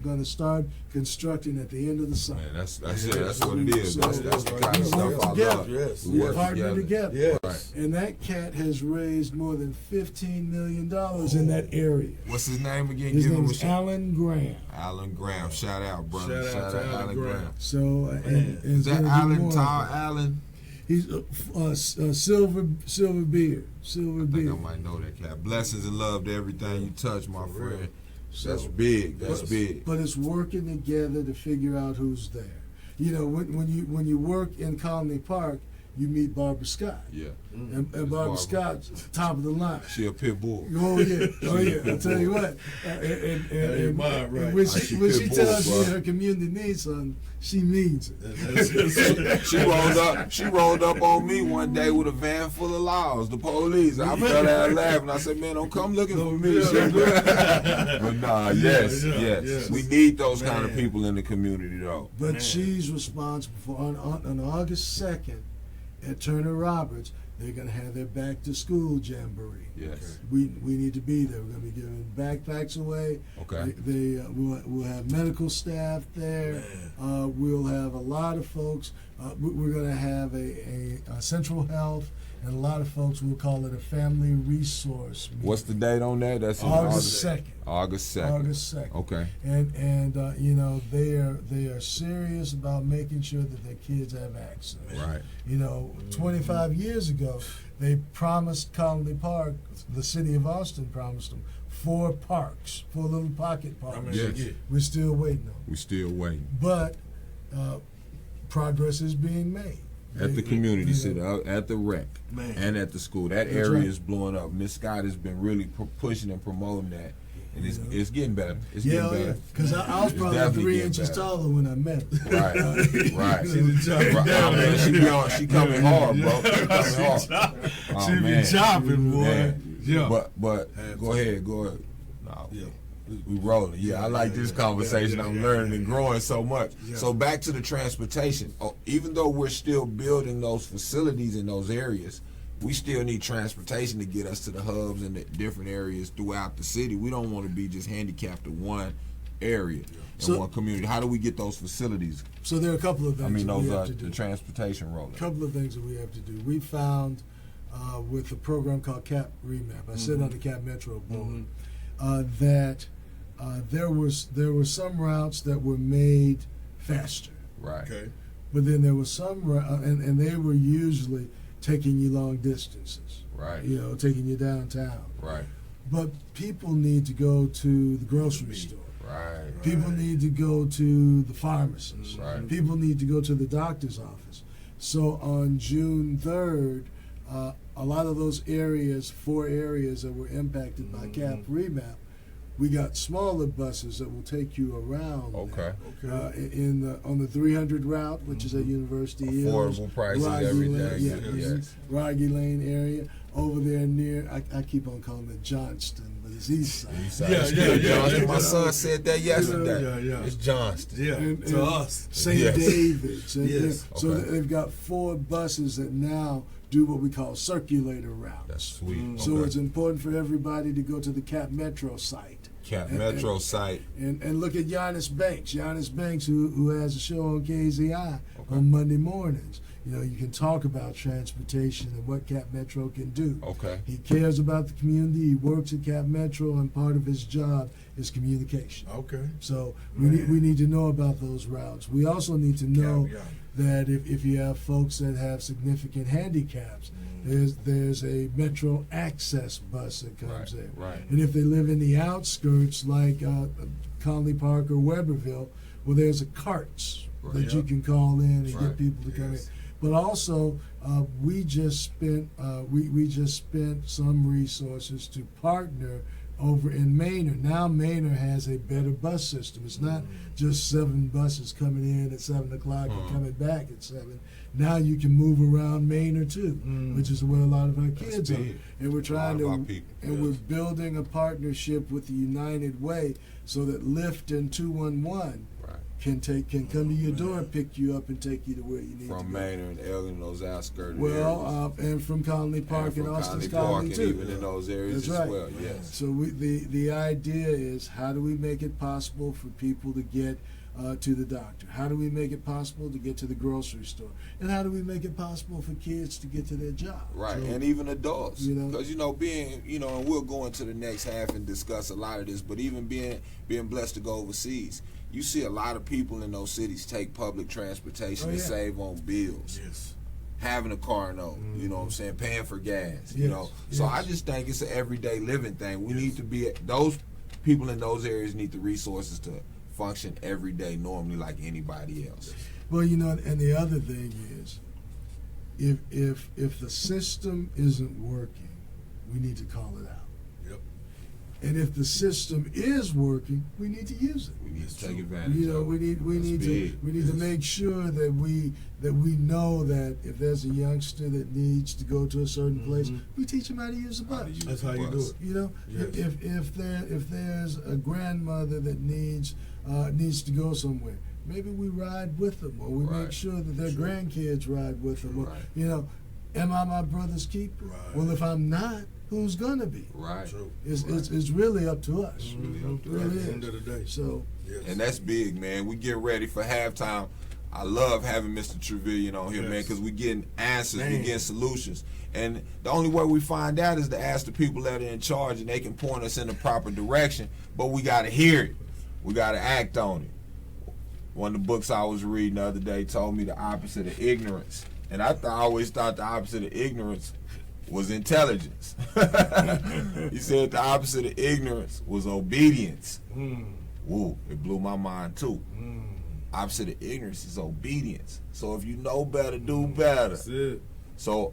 to start constructing at the end of the summer. Man, that's it. That's what it is. So, That's the kind of we stuff work I together. love. Yes. We work Partner together. Yes. Right. And that cat has raised more than $15 million in that area. What's his name again? His Give him name a is shout. Alan Graham. Alan Graham. Shout out, brother. Shout out to Alan Graham. So, and Is that gonna do Alan more. Tall Allen? He's silver beard. Silver I think beard. I might know that cat. Blessings and love to everything you touch, my For real. friend. So- That's big. That's but, big. But it's working together to figure out who's there. You know, when you work in Colony Park, you meet Barbara Scott. Yeah. And Barbara Barbara. Scott's top of the line. She a pit bull. Oh yeah, oh yeah. I tell you what, and mine, right. when She she, when she pit tells bull, you bro. her community needs something, she means it. She rolled up on me one day with a van full of laws, the police. I fell out laughing. I said, man, don't come looking for me. But nah, yes. We need those kind of people in the community though. But she's responsible for on August 2nd at Turner Roberts. They're going to have their back to school jamboree. Yes. We need to be there. We're going to be giving backpacks away. Okay. We'll have medical staff there. We'll have a lot of folks. We're going to have a central health, and a lot of folks will call it a family resource meeting. What's the date on that? That's in August 2nd. August 2nd. August 2nd. Okay. And you know, they are serious about making sure that their kids have access. Right. You know, 25 years ago, they promised Colony Park, the city of Austin promised them 4 parks, 4 little pocket parks. Yes. We're still waiting on them. We still waiting. But progress is being made. At the community You center, know, at the rec, Man. and at the school. That That's area right. is blowing up. Miss Scott has been really pushing and promoting that. And it's getting better. It's yeah, getting better. because I was probably definitely 3 getting inches better. taller when I met her. Right, right. You know, Oh, man, she coming hard, bro. She coming hard. Oh, She man. be chopping, boy. Man. Yeah. But go ahead. No, we rolling. Yeah, I like this conversation. I'm learning and growing so much. So back to the transportation. Oh, even though we're still building those facilities in those areas, we still need transportation to get us to the hubs and the different areas throughout the city. We don't want to be just handicapped to one area in So- one community. How do we get those facilities? So there are a couple of things I mean, that we those have are to do. the transportation rolling. A couple of things that we have to do. We found with a program called CAP Remap, I sit on the CAP Metro board, that there were some routes that were made faster, Right. Okay. but then there were some and they were usually taking you long distances, Right. you know, taking you downtown. Right. But people need to go to the grocery store. Right. People need to go to the pharmacist. Right. People need to go to the doctor's office. So on June 3rd, a lot of those areas, 4 areas that were impacted by CAP Remap, we got smaller buses that will take you around. Okay. On the 300 route, which is at University Hills, Affordable prices, Rocky everything. Lane, Yes. Rocky Lane area, over there near, I keep on calling it Johnston, but it's East Side. Johnston. My son said that yesterday. Yeah. It's Johnston. Yeah. And- to and us. St. Yes. David's. And Yes. So Okay. they've got 4 buses that now do what we call circulator routes. That's sweet. So Okay. it's important for everybody to go to the Cap Metro site Cap and- Metro site. and look at Giannis Banks. Giannis Banks, who has a show on KZI on Monday mornings. You know, you can talk about transportation and what Cap Metro can do. Okay. He cares about the community. He works at Cap Metro, and part of his job is communication. Okay. So we need to know about those routes. We also need to know Yeah. that if you have folks that have significant handicaps, there's a Metro Access bus that comes in. Right. And if they live in the outskirts, like Conley Park or Weberville, well, there's a carts that you can call in and Right. get people to come in. But also, we just spent some resources to partner over in Maynard. Now Maynard has a better bus system. It's not just 7 buses coming in at 7 o'clock and coming back at 7. Now you can move around Maynard too, which is where a lot of our kids are. big. And we're trying A lot of to, our people, and we're building a partnership with the United Way so that Lyft and 211 can come to your door and pick you up and take you to where you need to From go. Manor and Elgin, those outskirts Well, and from Conley Park and, from Austin's Conley Park Colony and too. even in those areas That's as right. well. Yes. So the idea is, how do we make it possible for people to get to the doctor? How do we make it possible to get to the grocery store? And how do we make it possible for kids to get to their job? Right, and even adults, You know? because being, and we'll go into the next half and discuss a lot of this. But even being blessed to go overseas, you see a lot of people in those cities take public transportation Oh, to yeah. save on bills. Yes. Having a car note, you know what I'm saying, paying for gas, Yes, So yes. I just think it's an everyday living thing. We need to be, those people in those areas need the resources to function every day normally like anybody else. Well, and the other thing is, if the system isn't working, we need to call it out. Yep. And if the system is working, we need to use it. We need to take advantage You know, of it. we That's need big. to make sure that we know that if there's a youngster that needs to go to a certain place, we teach them how to use the How to bus. use That's the how you do bus. it. You know, Yes. if there's a grandmother that needs to go somewhere, maybe we ride with them, or we make Right. sure that their grandkids ride with them. Or, Right. am I my brother's keeper? Right. Well, if I'm not, who's gonna be? Right. True. It's really up to us. Really up to It really At is. the end of the day. So. Yes. And that's big, man. We get ready for halftime. I love having Mr. Trevillion on here, man, Yes. because we getting answers, we Man. getting solutions. And the only way we find out is to ask the people that are in charge, and they can point us in the proper direction. But we got to hear it. We got to act on it. One of the books I was reading the other day told me the opposite of ignorance. And I always thought the opposite of ignorance was intelligence. He said the opposite of ignorance was obedience. Woo, it blew my mind too. Opposite of ignorance is obedience. So if you know better, do better. That's it. So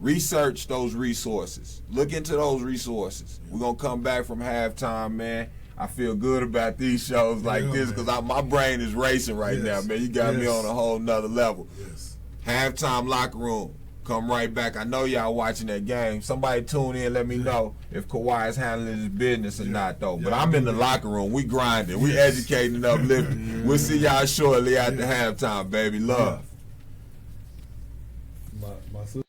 research those resources. Look into those resources. We're going to come back from halftime, man. I feel good about these shows like Yeah, this man. because my brain is racing right now, Yes. man. You got me Yes. on a whole nother level. Yes. Halftime locker room. Come right back. I know y'all watching that game. Somebody tune in. Let me know if Kawhi is handling his business or not, though. But Yeah, I'm in the yeah. locker room. We grinding. We Yes. educating and uplifting. We'll see y'all shortly after halftime, baby. Love. My sister.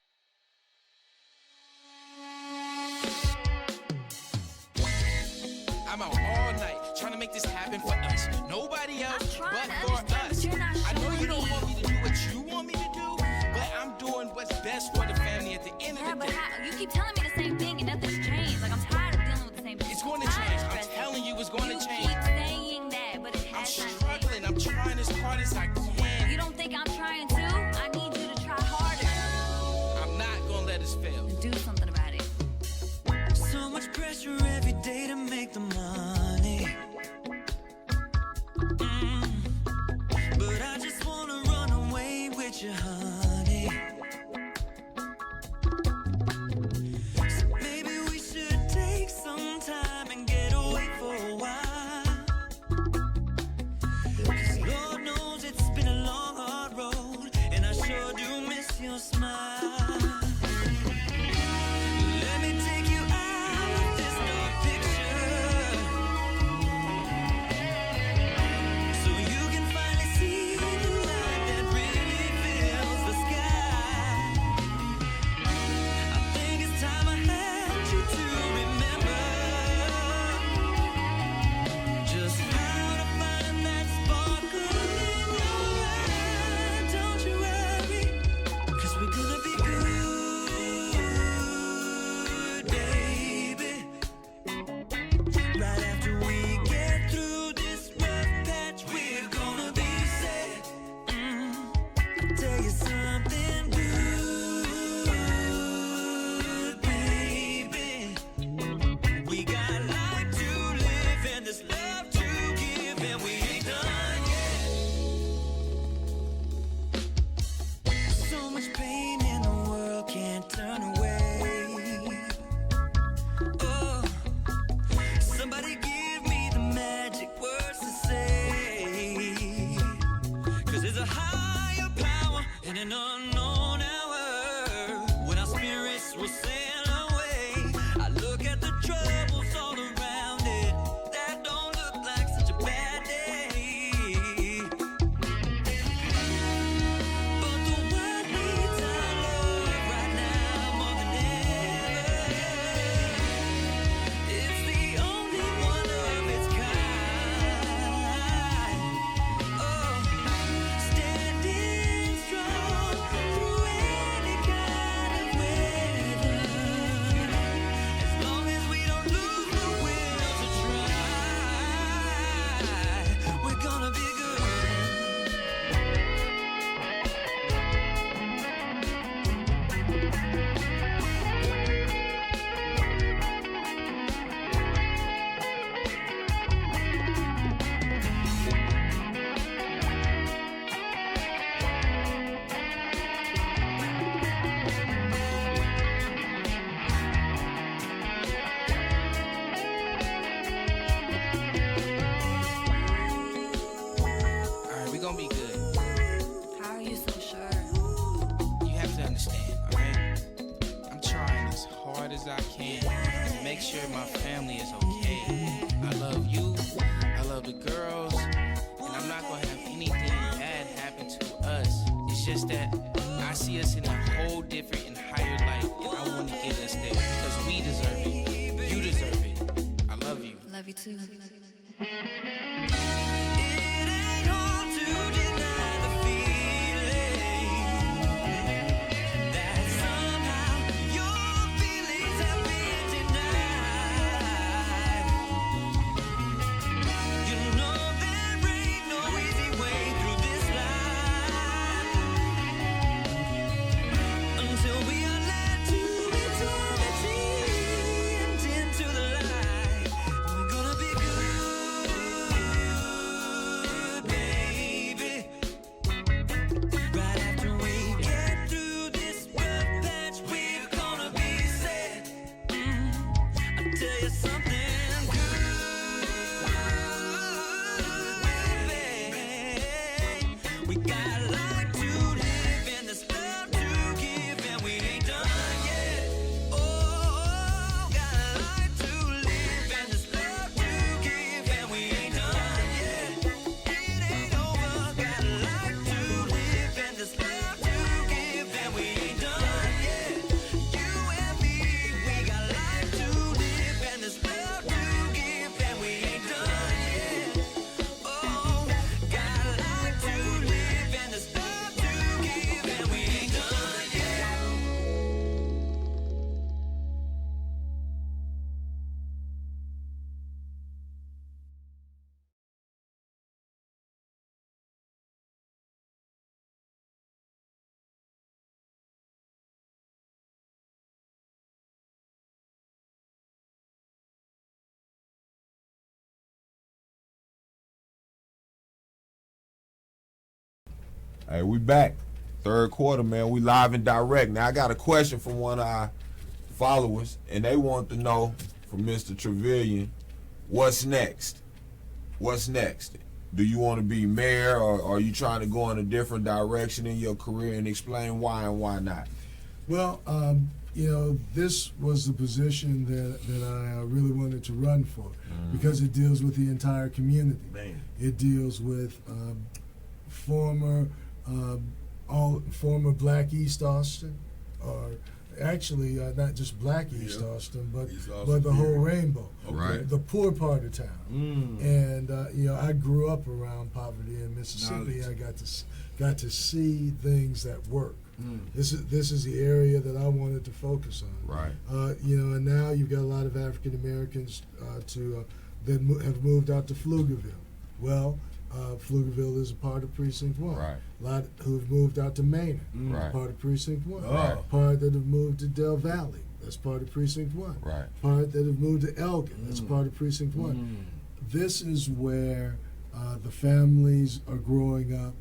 I'm out all night trying to make this happen for us. Nobody else I'm trying but to for understand, us. but you're not I know you showing don't me. want me to do what you want me to do, but I'm doing what's best for the family at the end Yeah, of the but day. how, you keep telling me the same thing and nothing's changed. Like, I'm tired of dealing with the same thing. It's going to I'm tired change. of I'm stressing. telling you it's going You to keep change. saying that, but it I'm has not struggling. I'm trying as hard as I changed. can. You don't think I'm trying to? I need you to try harder. I'm not going to let us fail. Do something about it. So much pressure every day to make the money. But I just wanna run away with you, honey. So maybe we should take some time and get away for a while. 'Cause Lord knows it's been a long, hard road, and I sure do miss your smile. Let me take you out of this dark picture. gonna be good. How are you so sure? You have to understand, alright? I'm trying as hard as I can to make sure my family is okay. I love you, I love the girls, and I'm not gonna have anything bad happen to us. It's just that I see us in a whole different and higher light, and I wanna get us there because we deserve it. You deserve it. I love you. Love you too. It ain't hard to deny the feeling that somehow your feelings have been denied. You know there ain't no easy way through this life until we are led to eternity and into the light. We're gonna be good, baby. Right after we get through this rough patch, we're gonna be set. I'll tell you something good, baby. We got a life to live and there's love to give, and we ain't done yet. Oh, got a life to live and there's love to give, and we ain't done yet. It ain't over. Got a life to live and there's love to give, and we ain't done yet. You and me, we got life to live and there's love to give, and we ain't done yet. Oh, got a life to live and there's love to give, and we ain't done yet. Hey, we back. Third quarter, man. We live and direct. Now, I got a question from one of our followers, and they want to know from Mr. Travillion, what's next? What's next? Do you want to be mayor, or are you trying to go in a different direction in your career, and explain why and why not? Well, this was the position that I really wanted to run for because it deals with the entire community. Man. It deals with former Black East Austin, or actually not just Black East Austin, but East but Austin the whole period. rainbow, Right. the poor part of town. And I grew up around poverty in Mississippi. Knowledge. I got to see things that work. This is the area that I wanted to focus on. Right. And now you've got a lot of African Americans that have moved out to Pflugerville. Well, Pflugerville is a part of Precinct 1. Right. A lot who've moved out to Maynard, Right. part of Precinct 1. Oh. Part that have moved to Del Valley, that's part of Precinct 1. Right. Part that have moved to Elgin, that's part of Precinct 1. This is where the families are growing up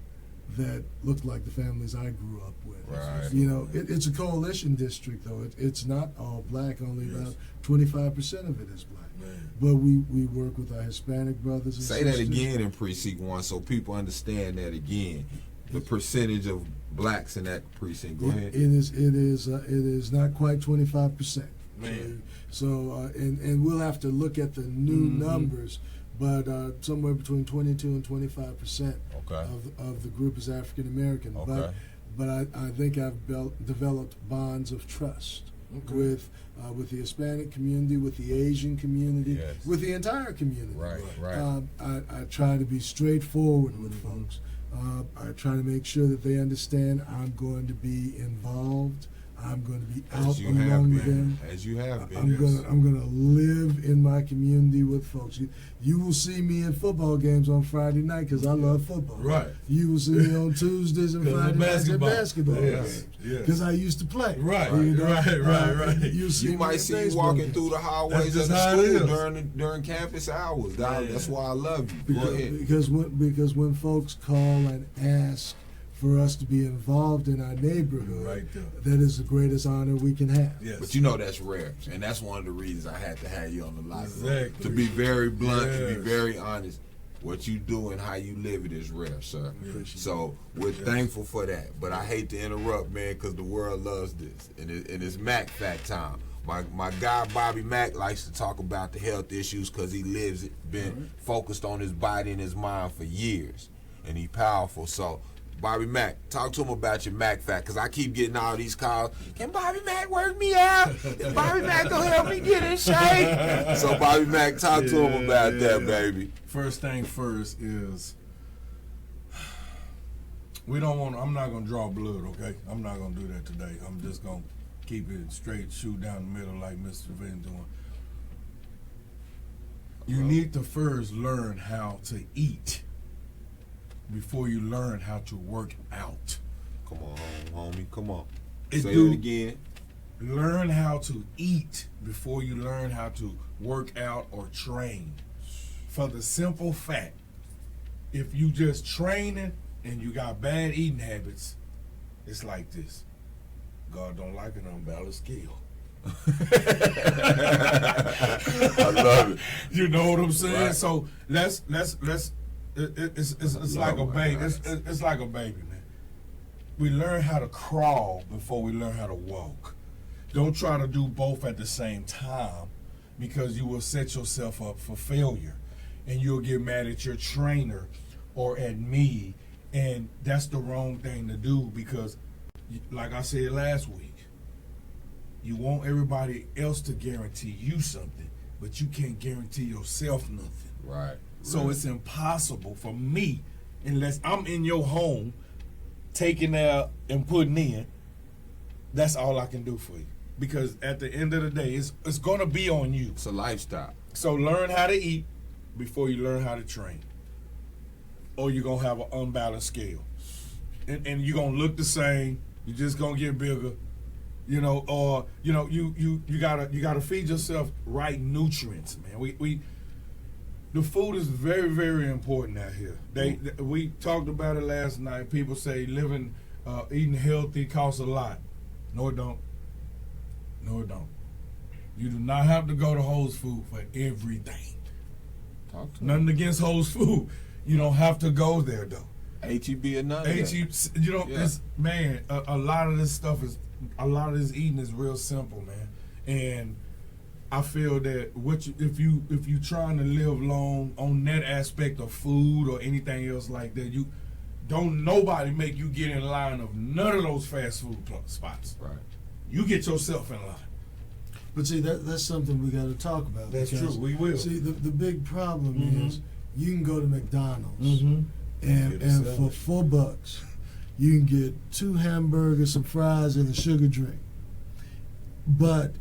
that look like the families I grew up with. Right. It's a coalition district, though. It's not all black. Only about 25% of it is black. Man. But we work with our Hispanic brothers and Say sisters. that again in Precinct 1 so people understand that again. The percentage of blacks in that precinct. Go ahead. It is not quite 25%. Man. So and we'll have to look at the new numbers, but somewhere between 22 and 25% Okay. of the group is African American. Okay. But I think I've developed bonds of trust with the Hispanic community, with the Asian community, Yes. with the entire community. Right. I try to be straightforward with folks. I try to make sure that they understand I'm going to be involved. I'm going to be out As you have among been. them. As you have been. I'm gonna live in my community with folks. You will see me in football games on Friday night because I love football. Right. You will see me on Tuesdays and 'Cause of Friday nights at basketball. basketball Yes, games yes. because I used to play. Right, right. You see You me might at see you baseball walking games. through the hallways That's of just the how it school is. during campus hours. That's why I love you. Go ahead. Because when folks call and ask for us to be involved in our neighborhood, Right there. that is the greatest honor we can have. Yes. But you know that's rare, and that's one of the reasons I had to have you on the line. Exactly. To be very blunt, to be Yes. very honest. What you do and how you live it is rare, sir. Appreciate So we're thankful for that. But I hate to interrupt, man, because the world loves this. And it's Mac Fact time. My guy Bobby Mack likes to talk about the health issues because he lives it, been focused on his body and his mind for years. And he powerful. So Bobby Mack, talk to him about your Mac Fact, because I keep getting all these calls. Can Bobby Mack work me out? Is Bobby Mack gonna help me get in shape? So Bobby Mack, talk to him about that, baby. First thing first is we don't want. I'm not gonna draw blood, okay? I'm not gonna do that today. I'm just gonna keep it straight, shoot down the middle like Mr. Vin doing. You need to first learn how to eat before you learn how to work out. Come on, homie. Come on. It Say do- it again. Learn how to eat before you learn how to work out or train. For the simple fact, if you just training and you got bad eating habits, it's like this. God don't like an unbalanced scale. I love it. You know what I'm saying? Right. So it's like a baby. It's like a baby, man. We learn how to crawl before we learn how to walk. Don't try to do both at the same time, because you will set yourself up for failure, and you'll get mad at your trainer or at me, and that's the wrong thing to do, because like I said last week, you want everybody else to guarantee you something, but you can't guarantee yourself nothing. Right. So it's impossible for me, unless I'm in your home, taking out and putting in. That's all I can do for you. Because at the end of the day, it's gonna be on you. It's a lifestyle. So learn how to eat before you learn how to train, or you're gonna have an unbalanced scale, and you're gonna look the same. You're just gonna get bigger, you know. Or you gotta feed yourself right nutrients, man. The food is very, very important out here. We talked about it last night. People say eating healthy costs a lot. No, it don't. No, it don't. You do not have to go to Whole Foods for everything. Talk to Nothing against Whole Foods. You don't have to go there though. HEB or none of that. It's, man, a lot of this stuff is, a lot of this eating is real simple, man. And I feel that if you trying to live long on that aspect of food or anything else like that, you don't nobody make you get in line of none of those fast food spots. Right. You get yourself in line. But see, that's something we got to talk about. That's because, true. We will. See, the big problem Mhm. is you can go to McDonald's Mm-hmm. and for $4 you can get 2 hamburgers, some fries, and a sugar drink. But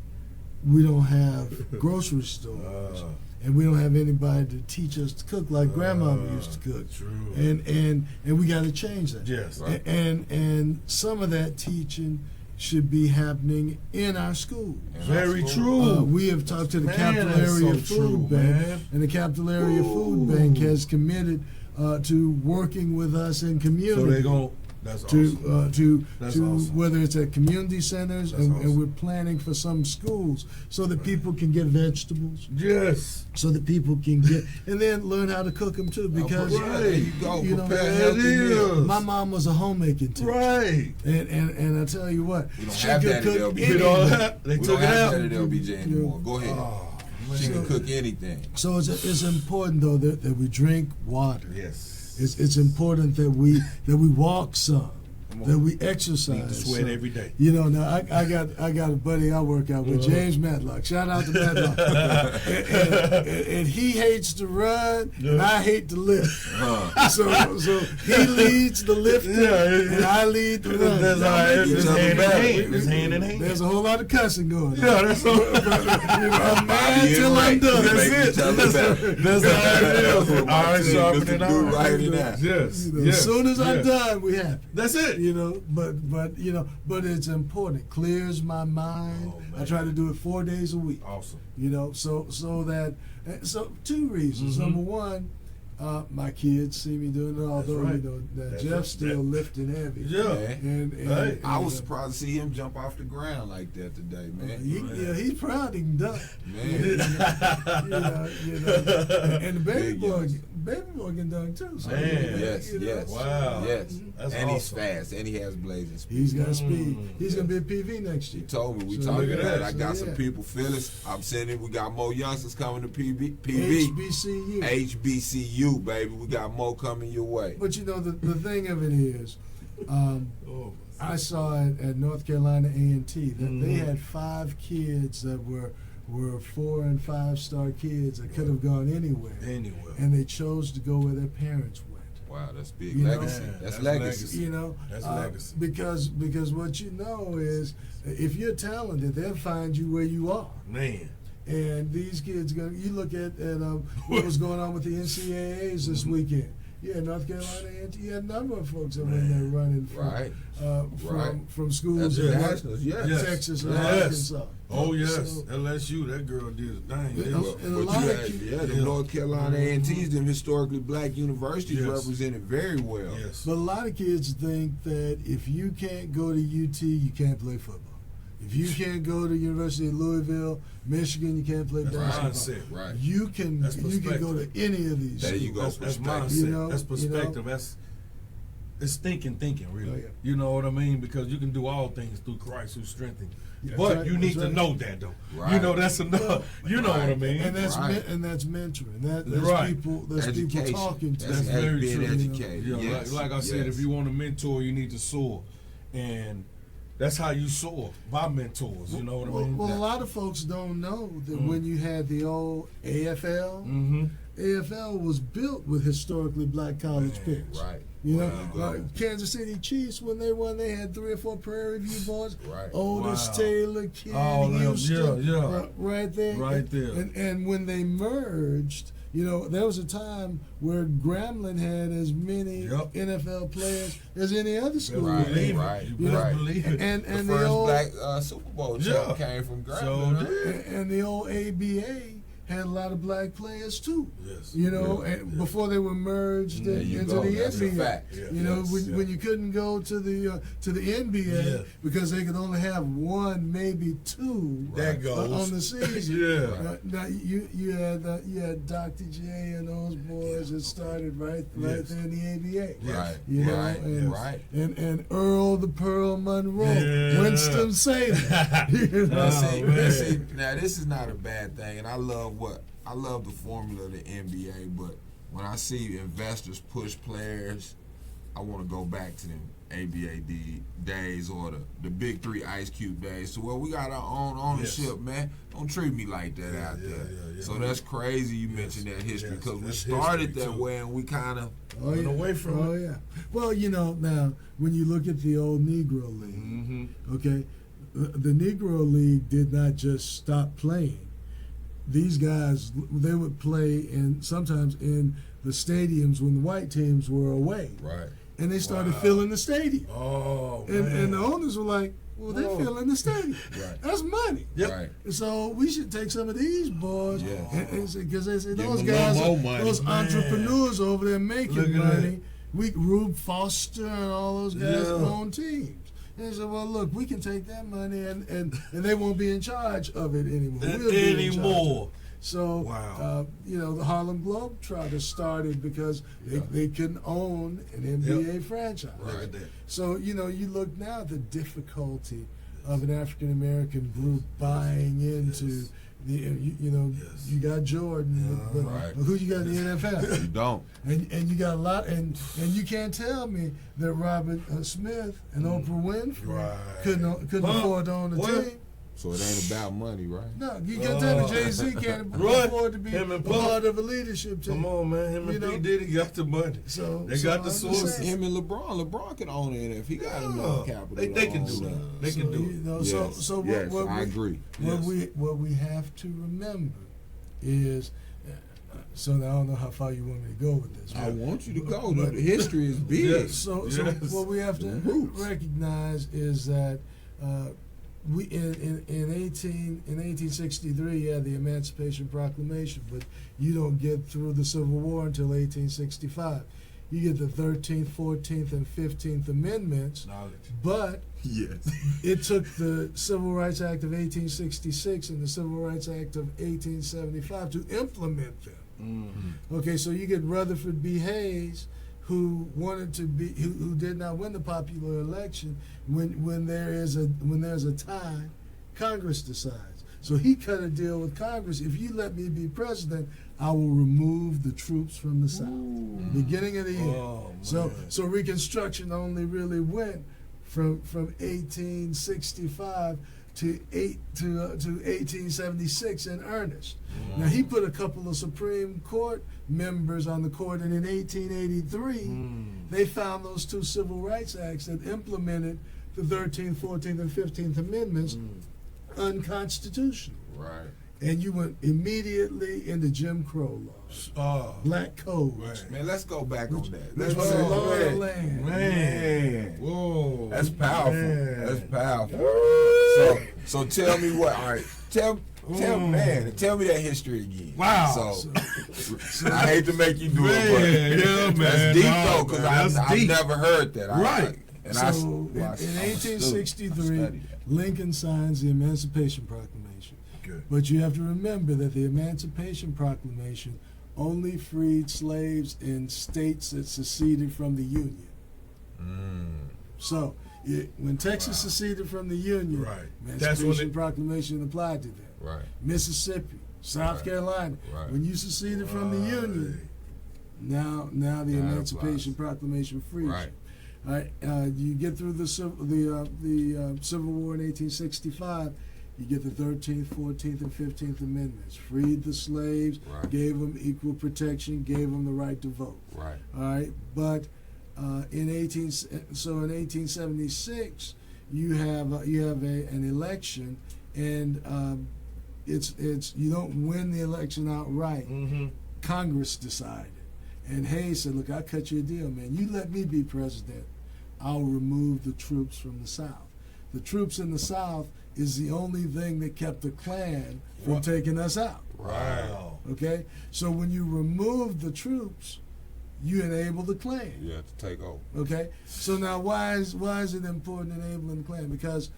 we don't have grocery stores, and we don't have anybody to teach us to cook like Grandma used to cook. True. And we got to change that. Yes. Right. And some of that teaching should be happening in our schools. Very true. We have talked to the Man, Capital that's Area so Food true, Bank, man. and the Capital Area Food Bank has committed to working with us in community. So they gon' that's to awesome. That's awesome. whether it's at community centers, That's and awesome. we're planning for some schools so that people can get vegetables, Yes. so that people can get, and then learn how to cook them too. Because There you go. you know, Prepare it healthy meals. my mom was a homemaking teacher, Right. and I tell you what, We don't she have could that at cook LBJ. We don't anything. have, they We took don't it have out. that at LBJ anymore. Go ahead. Oh, She man. can cook anything. So it's important though that we drink water. Yes. It's important that we walk some, Come on. that we exercise. Need to sweat some. every day. You know, now I got a buddy I work out with, James Matlock. Shout out to Matlock. and he hates to run, and I hate to lift. So he leads the lifting, and I lead the run. That's all right. It's Each other hand in better. hand. It's hand in hand. There's a whole lot of cussing going on. Yeah, that's all. I'm mad Body till I'm and done. right. That's Make it. each other better. That's how it is. That's what my Iron team sharpening used to iron. do right in that. Yes. You know, Yes. as soon as I'm Yes. done, we happy. That's it. You know, but it's important. It clears my mind. Oh, I man. try to do it 4 days a week. Awesome. You know, so 2 reasons. Mhm. Number one, my kids see me doing it, although right. you know that That's Jeff's right. still lifting heavy. Yeah. And Hey. I was surprised to see him jump off the ground like that today, man. He's proud he can dunk. Man. You know, and the baby Big boy, Baby boy can dunk too. So Man. Yes, you know, yes, Wow. yes. That's and he's awesome. fast, and he has blazing speed. He's got speed. He's gonna be a PV next He year. told me we So talking look at about it. that. I got So, some yeah. people. Phyllis, I'm sending. We got more youngsters coming to PV. HBCU. HBCU, baby. We got more coming your way. But you know the thing of it is, I saw it at North Carolina A&T that they had 5 kids that were 4 and 5 star kids that could have gone anywhere, Anywhere. and they chose to go where their parents went. Wow, that's big You know, legacy. man, That's that's legacy. legacy. You know, That's legacy. because what you know is if you're talented, they'll find you where you are. Man. And these kids, you look at what was going on with the NCAAs this weekend. Yeah, North Carolina, you had a number of folks that were in there running from, Right. Right. from schools That's in nationals. Yes. Yes. Texas and Yes. Arkansas. Oh yes, So- LSU. That girl did a thing. Yeah. They But, was- And a but lot you of had, kids- yeah, the Yeah. North Carolina A&T's, them historically black universities Yes. represented very well. Yes. But a lot of kids think that if you can't go to UT, you can't play football. If you can't go to University of Louisville, Michigan, you can't play That's basketball. mindset. Right. You can That's go to any of these. There you schools. go. That's Perspective. mindset. You know, That's you perspective. know. That's it's thinking, really. Oh, yeah. You know what I mean? Because you can do all things through Christ who strengthens you. Yeah, But that's right, you need that's to right. know that though. Right. You know that's enough. You know what I mean? And that's Right. and that's mentoring. That's Right. people. That's people Education. talking to. That's you. very being true. educated. Yeah, Yes. like I said, Yes. if you want to mentor, you need to soar, and that's how you soar by mentors. You know what I mean? Well, a lot of folks don't know that when you had the old AFL, Mm-hmm. AFL was built with historically black college picks. Right. You know, Wow. like Kansas City Chiefs, when they won, they had 3 or 4 Prairie View boys. Right. Otis Wow. Taylor, Ken All them, Houston, yeah. right there. Right there. And when they merged, you know, there was a time where Grambling had as many Yep. NFL players as any other school. Right, Believe it. right, You better right. believe it. And The the first old black Super Bowl champ came from Grambling. So huh? did. and the old ABA had a lot of black players too. Yes. You know, Yeah, and yeah. before they were merged There you into go. the That's a NBA. fact. Yeah. You know, Yes, when you couldn't go to the NBA Yeah. because they could only have 1, maybe 2 That goes. on the season. Yeah. Now you had Dr. J and those boys that started right Yes. there in the ABA. Right. You know, right. and, Right. and Earl the Pearl Monroe, Yeah. Winston Salem. You know? Now, Oh, man. now this is not a bad thing, and I love the formula of the NBA. But when I see investors push players, I want to go back to them ABA days or the Big 3 Ice Cube days. So we got our own ownership, Yes. man. Don't treat me like that out yeah, there. yeah, yeah. So that's crazy. You Yes, mentioned that history yes, because we that's started history, that too. way, and we kind of Went away from Oh it. yeah. Well, you know, now when you look at the old Negro League, Mm-hmm. okay, the Negro League did not just stop playing. These guys, they would play sometimes in the stadiums when the white teams were away, right. and they started Wow. filling the stadium. Oh, And man. the owners were like, "Well, they're Whoa. filling the stadium. Right. That's money. Yep. Right. So we should take some of these boys, Yeah. because they say Give those them a guys, little more money. those Man. entrepreneurs over there making Look at money. Rube Foster and all those guys Yeah. own teams. And they said, well, look, we can take that money and they won't be in charge of it anymore. We'll be in charge. Anymore. So, Wow. you know, the Harlem Globetrotters started because they couldn't own an NBA franchise. Look Right. at that. So, you know, you look now at the difficulty of an African American group buying into Yes. you know, Yes. you got Jordan, Yeah, but right. who you got in the You NFL? don't. and you got a lot, and you can't tell me that Robert Smith and Oprah Winfrey Right. couldn't Huh? afford to own the What? team. So it ain't about money, right? No, you can't tell me Oh. Jay-Z can't Right. afford to be Him a and Puff. part of a leadership team. Come on, man. Him and You know? P. Diddy got the money. So They so got the I'm just source. saying. Him and LeBron can own it if he got enough capital. They to can own do that. that. They So, can do you it. know, Yes, so what, yes, what I we, agree. Yes. What we have to remember is, so now I don't know how far you want me to go with this. I want you to go. But- The history is big. Yes. So Yes. what we have to The roots. recognize is that we in 1863, yeah, the Emancipation Proclamation, but you don't get through the Civil War until 1865. You get the 13th, 14th, and 15th Amendments, Knowledge. but Yes. it took the Civil Rights Act of 1866 and the Civil Rights Act of 1875 to implement them. Okay, so you get Rutherford B. Hayes, who wanted to be, who did not win the popular election. When there's a tie, Congress decides. So he cut a deal with Congress. If you let me be president, I will remove the troops from the South. Beginning of the year. Oh, so man. so Reconstruction only really went from 1865 to 1876 in earnest. Now he put a couple of Supreme Court members on the court, and in 1883 they found those two Civil Rights Acts that implemented the 13th, 14th, and 15th Amendments unconstitutional. Right. And you went immediately into Jim Crow laws, black codes. Right. Man, let's go back on that. Which Let's was go a law of the man. land. Man. Whoa. That's powerful. Man. That's powerful. So tell me what. All right. Tell me that history again. Wow. So I hate to make you do Man, it, yeah, but man. that's deep No, though, because man, I've that's deep. never heard that. Right. And So I in 1863, Lincoln signs the Emancipation Proclamation. Good. But you have to remember that the Emancipation Proclamation only freed slaves in states that seceded from the Union. So when Texas seceded from the Union, Right. That's when Emancipation Proclamation applied to them. Right. Mississippi, South Carolina, Right. when you seceded from the Union, now the That Emancipation Proclamation frees Right. you. All right, you get through the Civil War in 1865. You get the 13th, 14th, and 15th Amendments. Freed the slaves, Right. gave them equal protection, gave them the right to vote. Right. All right, but in 1876, you have an election, and it's you don't win the election outright. Congress decided, and Hayes said, "Look, I cut you a deal, man. You let me be president, I'll remove the troops from the South. The troops in the South is the only thing that kept the Klan from taking us out. Wow. Okay, so when you remove the troops, you enable the Klan. You have to take over. Okay, so now why is it important enabling the Klan? Because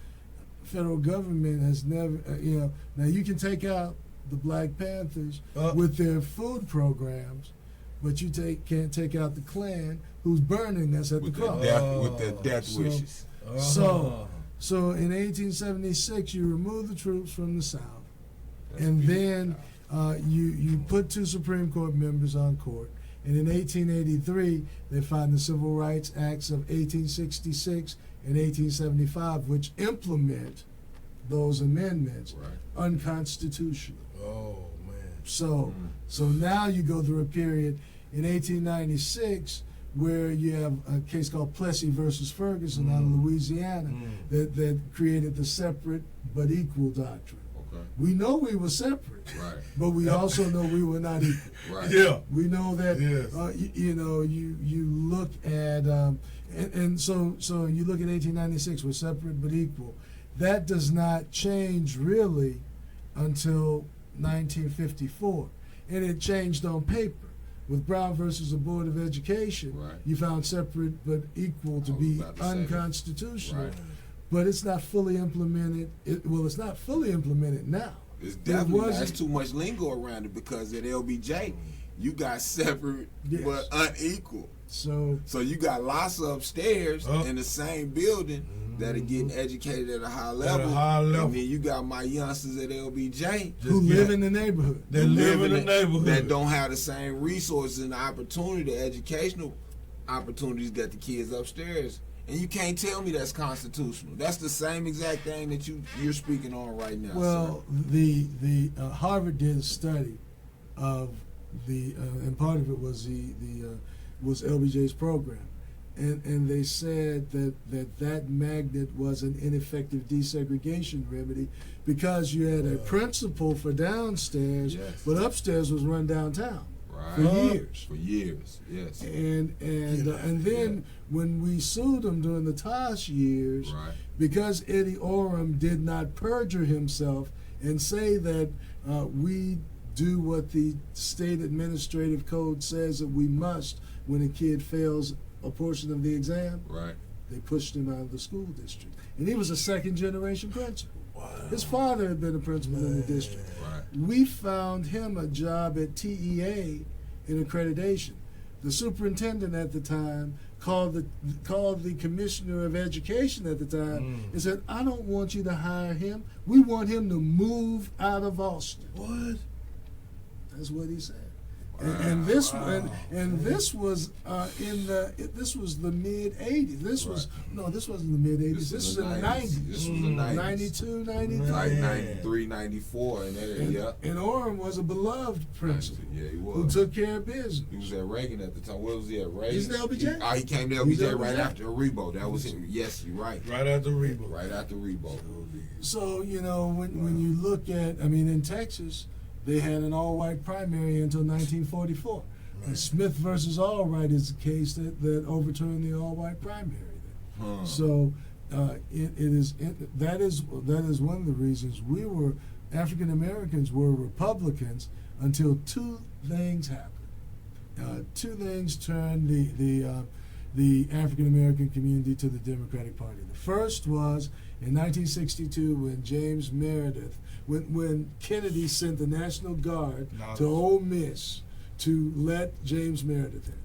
federal government has never, now you can take out the Black Panthers with their food programs, but you can't take out the Klan who's burning us at the cross. With their death wishes. So in 1876, you remove the troops from the South, and then you put two Supreme Court members on court. And in 1883, they find the Civil Rights Acts of 1866 and 1875, which implement those amendments unconstitutional. Oh man. So now you go through a period in 1896 where you have a case called Plessy versus Ferguson out of Louisiana that created the separate but equal doctrine. Okay. We know we were separate, Right. but we also know we were not equal. Right. Yeah. We know that Yes. you look at and so you look at 1896, we're separate but equal. That does not change really until 1954, and it changed on paper. With Brown versus the Board of Education, Right. you found separate but equal to I was be about to say that. unconstitutional. Right. But it's not fully implemented. It's not fully implemented now. It's definitely wasn't. that's too much lingo around it because at LBJ you got separate Yes. but unequal. So So you got lots of upstairs in the same building that are getting educated at a high level. high level. And then you got my youngsters at LBJ who live in the neighborhood? They live in the neighborhood. that don't have the same resources and the opportunity, the educational opportunities that the kids upstairs. And you can't tell me that's constitutional. That's the same exact thing that you're speaking on right now. Well, the Harvard did a study of the and part of it was was LBJ's program, and they said that magnet was an ineffective desegregation remedy because you had a principal for downstairs, Yes. but upstairs was run downtown for Right. years. For years, yes. And then when we sued him during the Tosh years, Right. because Eddie Oram did not perjure himself and say that we do what the state administrative code says that we must when a kid fails a portion of the exam, Right. they pushed him out of the school district. And he was a second generation principal. His father had been a principal in the district. Right. We found him a job at TEA in accreditation. The superintendent at the time called the commissioner of education at the time and said, "I don't want you to hire him. We want him to move out of Austin." What? That's what he said. And this was this was the mid '80s. This wasn't the mid '80s. This was in the '90s. This was the 90s. 92, 93. Like 93, 94, and then, yeah. And Orem was a beloved principal. Yeah, he was. Who took care of business. He was at Reagan at the time. What was he at Reagan? He's at LBJ. He came to He's LBJ at right LBJ. after Rebo. That was him. Yes, you're right. Right after Rebo. Right after Rebo. So, when you look at, in Texas, they had an all-white primary until 1944. And Smith versus Allwright is the case that overturned the all-white primary. So that is one of the reasons African Americans were Republicans until two things happened. Two things turned the African American community to the Democratic Party. The first was in 1962 when James Meredith, when Kennedy sent the National Guard to Ole Miss to let James Meredith in.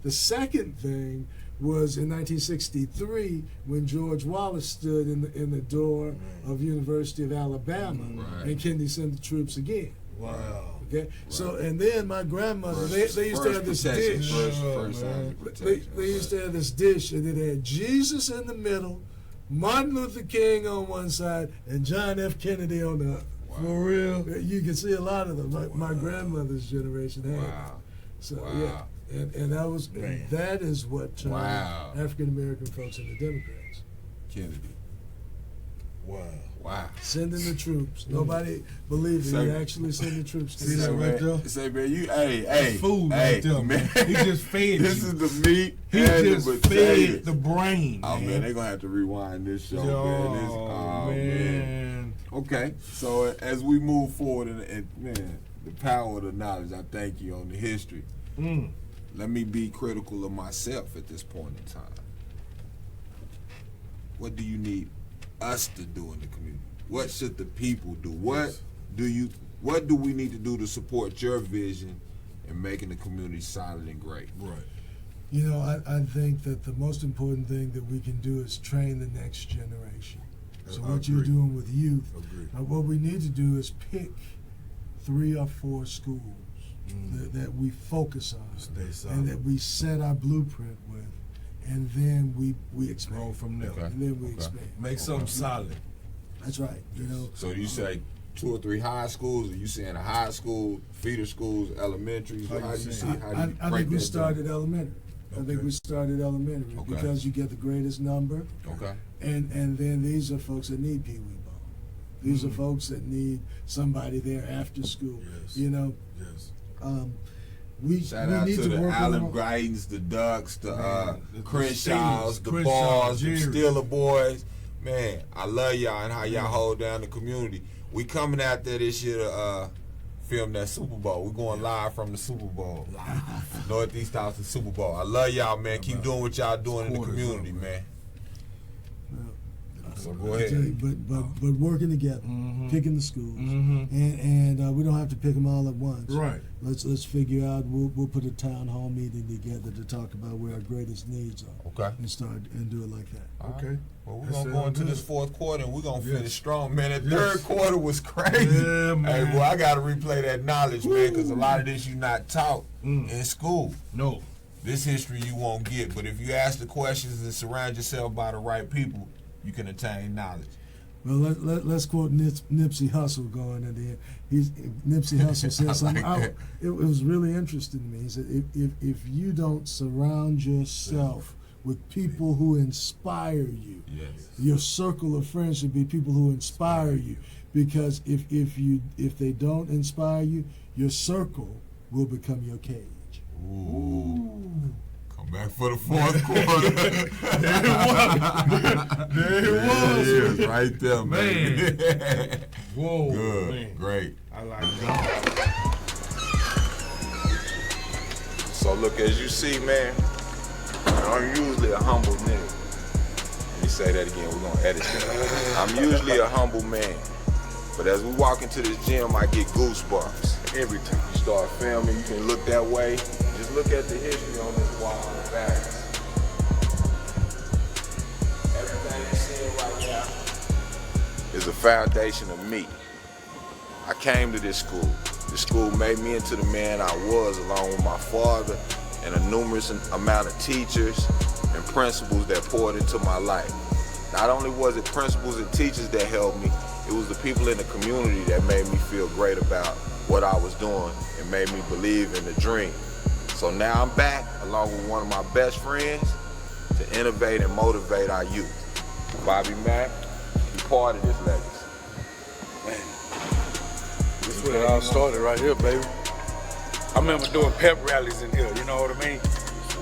The second thing was in 1963 when George Wallace stood in the door of University of Alabama and Kennedy sent the troops again. Wow. Okay. So and then my grandmother they used to have this dish. They used to have this dish and it had Jesus in the middle, Martin Luther King on one side, and John F. Kennedy on the other. Wow. For real? You can see a lot of them. My grandmother's generation had. Wow. So Wow. and that is what turned African American folks into Democrats. Kennedy. Wow. Wow. Sending the troops. Nobody believed it. He actually sent the troops. See that right there? Say, man, hey, food right there, man. He just fed This you. is the meat. He and just the fed potatoes. the brain. Oh man, they're gonna have to rewind this show, man. Okay, so as we move forward, and man, the power of the knowledge, I thank you on the history. Let me be critical of myself at this point in time. What do you need us to do in the community? What should the people do? What do we need to do to support your vision in making the community solid and great? Right. I think that the most important thing that we can do is train the next generation. So what you're doing with youth, what we need to do is pick 3 or 4 schools that we focus on and that we set our blueprint with, and then we expand. Roll from there. Okay. And then we expand. Make something solid. That's right. So you say 2 or 3 high schools, or you saying a high school, feeder schools, elementaries? How do you see? I think we started elementary. I think we started elementary because you get the greatest number. Okay. And then these are folks that need Pee Wee ball. These are folks that need somebody there after school. Yes. Shout we out need to the work Allen on Greitens, the Ducks, the Crenshaws, Crenshaws, the Balls, the Jerry. Steeler Boys. Man, I love y'all and how y'all hold down the community. We coming out there this year to film that Super Bowl. We're going live from the Super Bowl. Northeast Austin Super Bowl. I love y'all, man. Keep doing what y'all doing in the community, man. So go ahead. But working together, picking the schools, and we don't have to pick them all at once. Right. Let's figure out. We'll put a town hall meeting together to talk about where our greatest needs are. Okay. And start and do it like that. Okay. Well, we're That going to go sound into good. this 4th quarter, and we're going to finish strong, man. That Yes. 3rd quarter was crazy. Yeah, man. Hey, boy, I got to replay that knowledge, man, because a lot of this you not taught in school. No. This history you won't get, but if you ask the questions and surround yourself by the right people, you can attain knowledge. Well, let's quote Nipsey Hussle going at the end. Nipsey Hussle said something. It was really interesting to me. He said, if you don't surround yourself with people who inspire you, your circle of friends should be people who inspire you. Because if they don't inspire you, your circle will become your cage. Ooh. Come back for the 4th quarter. There it was. There it is, right there, man. Whoa. Good. Man. Great. I like that. So look, as you see, man, I'm usually a humble nigga. Let me say that again. We're gonna edit that. I'm usually a humble man. But as we walk into this gym, I get goosebumps. Every time you start filming, you can look that way. Just look at the history on this wall in the back. Everything you're seeing right now is a foundation of me. I came to this school. This school made me into the man I was, along with my father and a numerous amount of teachers and principals that poured into my life. Not only was it principals and teachers that helped me, it was the people in the community that made me feel great about what I was doing and made me believe in the dream. So now I'm back, along with one of my best friends, to innovate and motivate our youth. Bobby Mack, be part of this legacy. Man, this is where it all started right here, baby. I remember doing pep rallies in here, you know what I mean?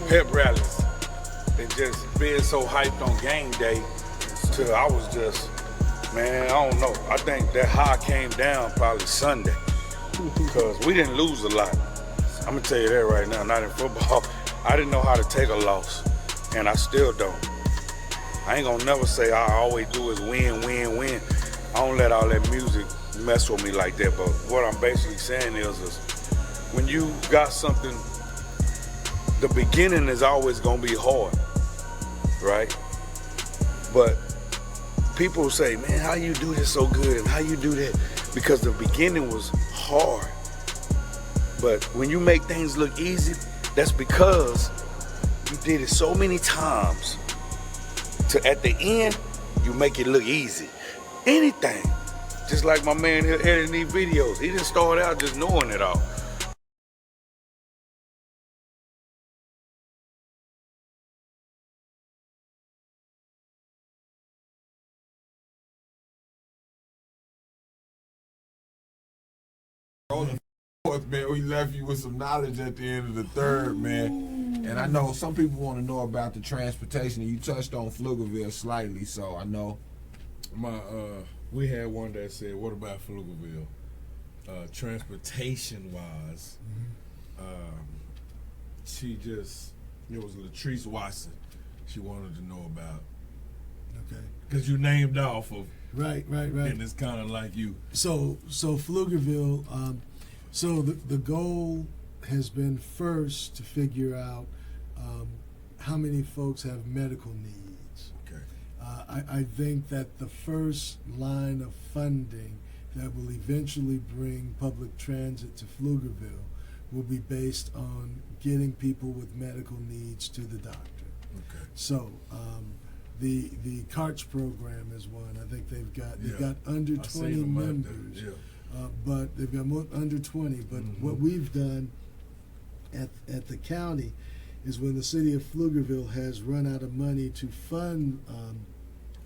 Pep rallies. And just being so hyped on game day till I was just, man, I don't know. I think that high came down probably Sunday because we didn't lose a lot. I'm gonna tell you that right now, not in football. I didn't know how to take a loss, and I still don't. I ain't gonna never say all I always do is win, win, win. I don't let all that music mess with me like that, but what I'm basically saying is when you got something, the beginning is always gonna be hard, right? But people say, man, how you do this so good and how you do that? Because the beginning was hard. But when you make things look easy, that's because you did it so many times to at the end, you make it look easy. Anything. Just like my man here editing these videos. He didn't start out just knowing it all. Fourth, man, we left you with some knowledge at the end of the third, man. And I know some people want to know about the transportation. You touched on Pflugerville slightly, so I know. We had one that said, "What about Pflugerville? Transportation wise?" It was Latrice Watson. She wanted to know about. Okay. Because you named off of. Right. And it's kind of like you. So Pflugerville. So the goal has been first to figure out how many folks have medical needs. Okay. I think that the first line of funding that will eventually bring public transit to Pflugerville will be based on getting people with medical needs to the doctor. Okay. So the CARTS program is one. I think they've got under 20 members. But they've got under 20. But what we've done at the county is when the city of Pflugerville has run out of money to fund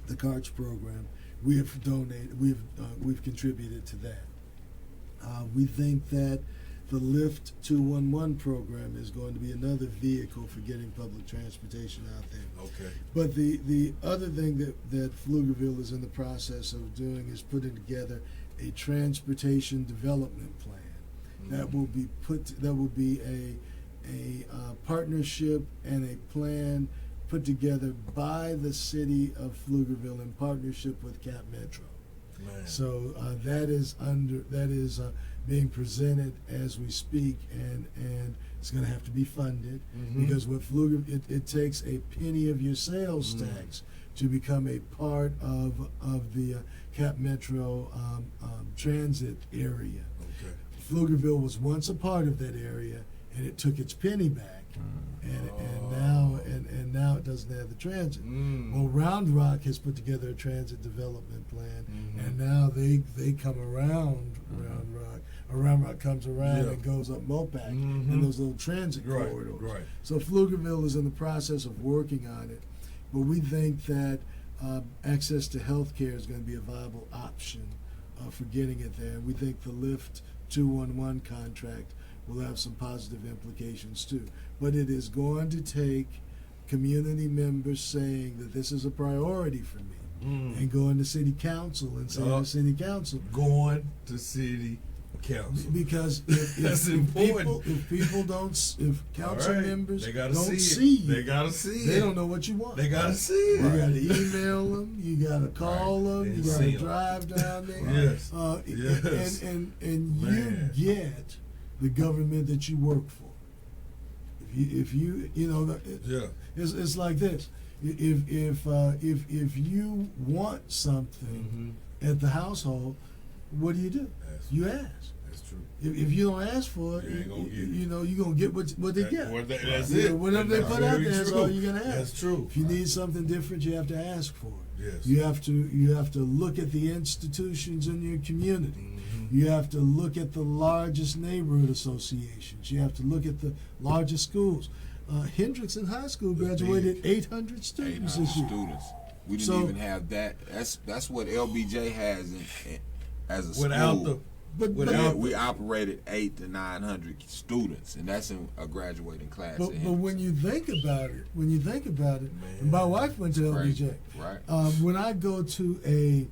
the CARTS program, we have donated. We've contributed to that. We think that the Lyft 211 program is going to be another vehicle for getting public transportation out there. Okay. But the other thing that Pflugerville is in the process of doing is putting together a transportation development plan that will be a partnership and a plan put together by the city of Pflugerville in partnership with Cap Metro. Man. So that is being presented as we speak, and it's going to have to be funded because what Pflugerville it takes a penny of your sales tax to become a part of the Cap Metro transit area. Okay. Pflugerville was once a part of that area, and it took its penny back, and now it doesn't have the transit. Well, Round Rock has put together a transit development plan, and now they come around Round Rock. Or Round Rock comes around and goes up Mopac in those little transit corridors. Right. So Pflugerville is in the process of working on it, but we think that access to health care is going to be a viable option for getting it there. We think the Lyft 211 contract will have some positive implications too. But it is going to take community members saying that this is a priority for me and going to city council and saying to city council. Going to city Council. Because if That's important. if council Alright, members they gotta don't see it. you, They gotta see they it. don't know what you want. They gotta see it. You gotta email them. You gotta call them. And You gotta see 'em. drive down there. Yes. Yes. Man. And you get the government that you work for. If you Yeah. it's like this. If you want something at the household, what do? You ask. That's true. If you don't ask for it, You ain't gonna get it. you're gonna get what they get. That's You know, it. whatever they That's put out very there, that's true. all you're gonna ask. That's true. If you need something different, you have to ask for it. Yes. You have to look at the institutions in your community. You have to look at the largest neighborhood associations. You have to look at the largest schools. Hendrickson High School graduated 800 students 800 this year. students. We didn't So- even have that. That's what LBJ has as a Without school. Without we operated 800 to 900 students, and that's in a graduating class. But when you think about it, and my wife went to crazy, LBJ. right? When I go to a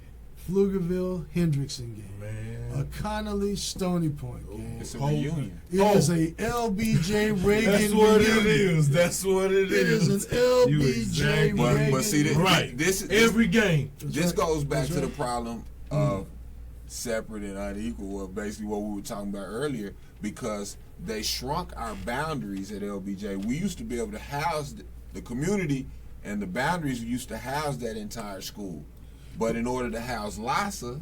Pflugerville Hendrickson game, Man. a Connolly Stony Point game, It's a Oh, reunion. it is a LBJ Reagan That's what reunion. it is. That's what it It is. is an LBJ exactly Reagan. But see, Right. this Every game. this right. goes back That's to the right. problem of separate and unequal, of basically what we were talking about earlier, because they shrunk our boundaries at LBJ. We used to be able to house the community, and the boundaries used to house that entire school. But in order to house LASA,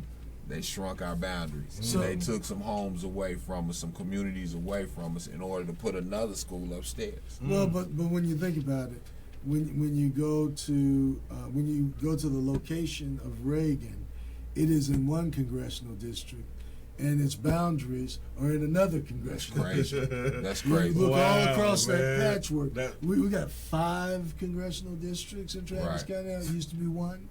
they shrunk our boundaries. So- They took some homes away from us, some communities away from us, in order to put another school upstairs. Well, but when you think about it, when you go to the location of Reagan, it is in one congressional district, and its boundaries are in another That's congressional crazy. district. That's You crazy. look all Wow, across that man. patchwork. We got 5 congressional districts in Travis Right. County. It used to be 1.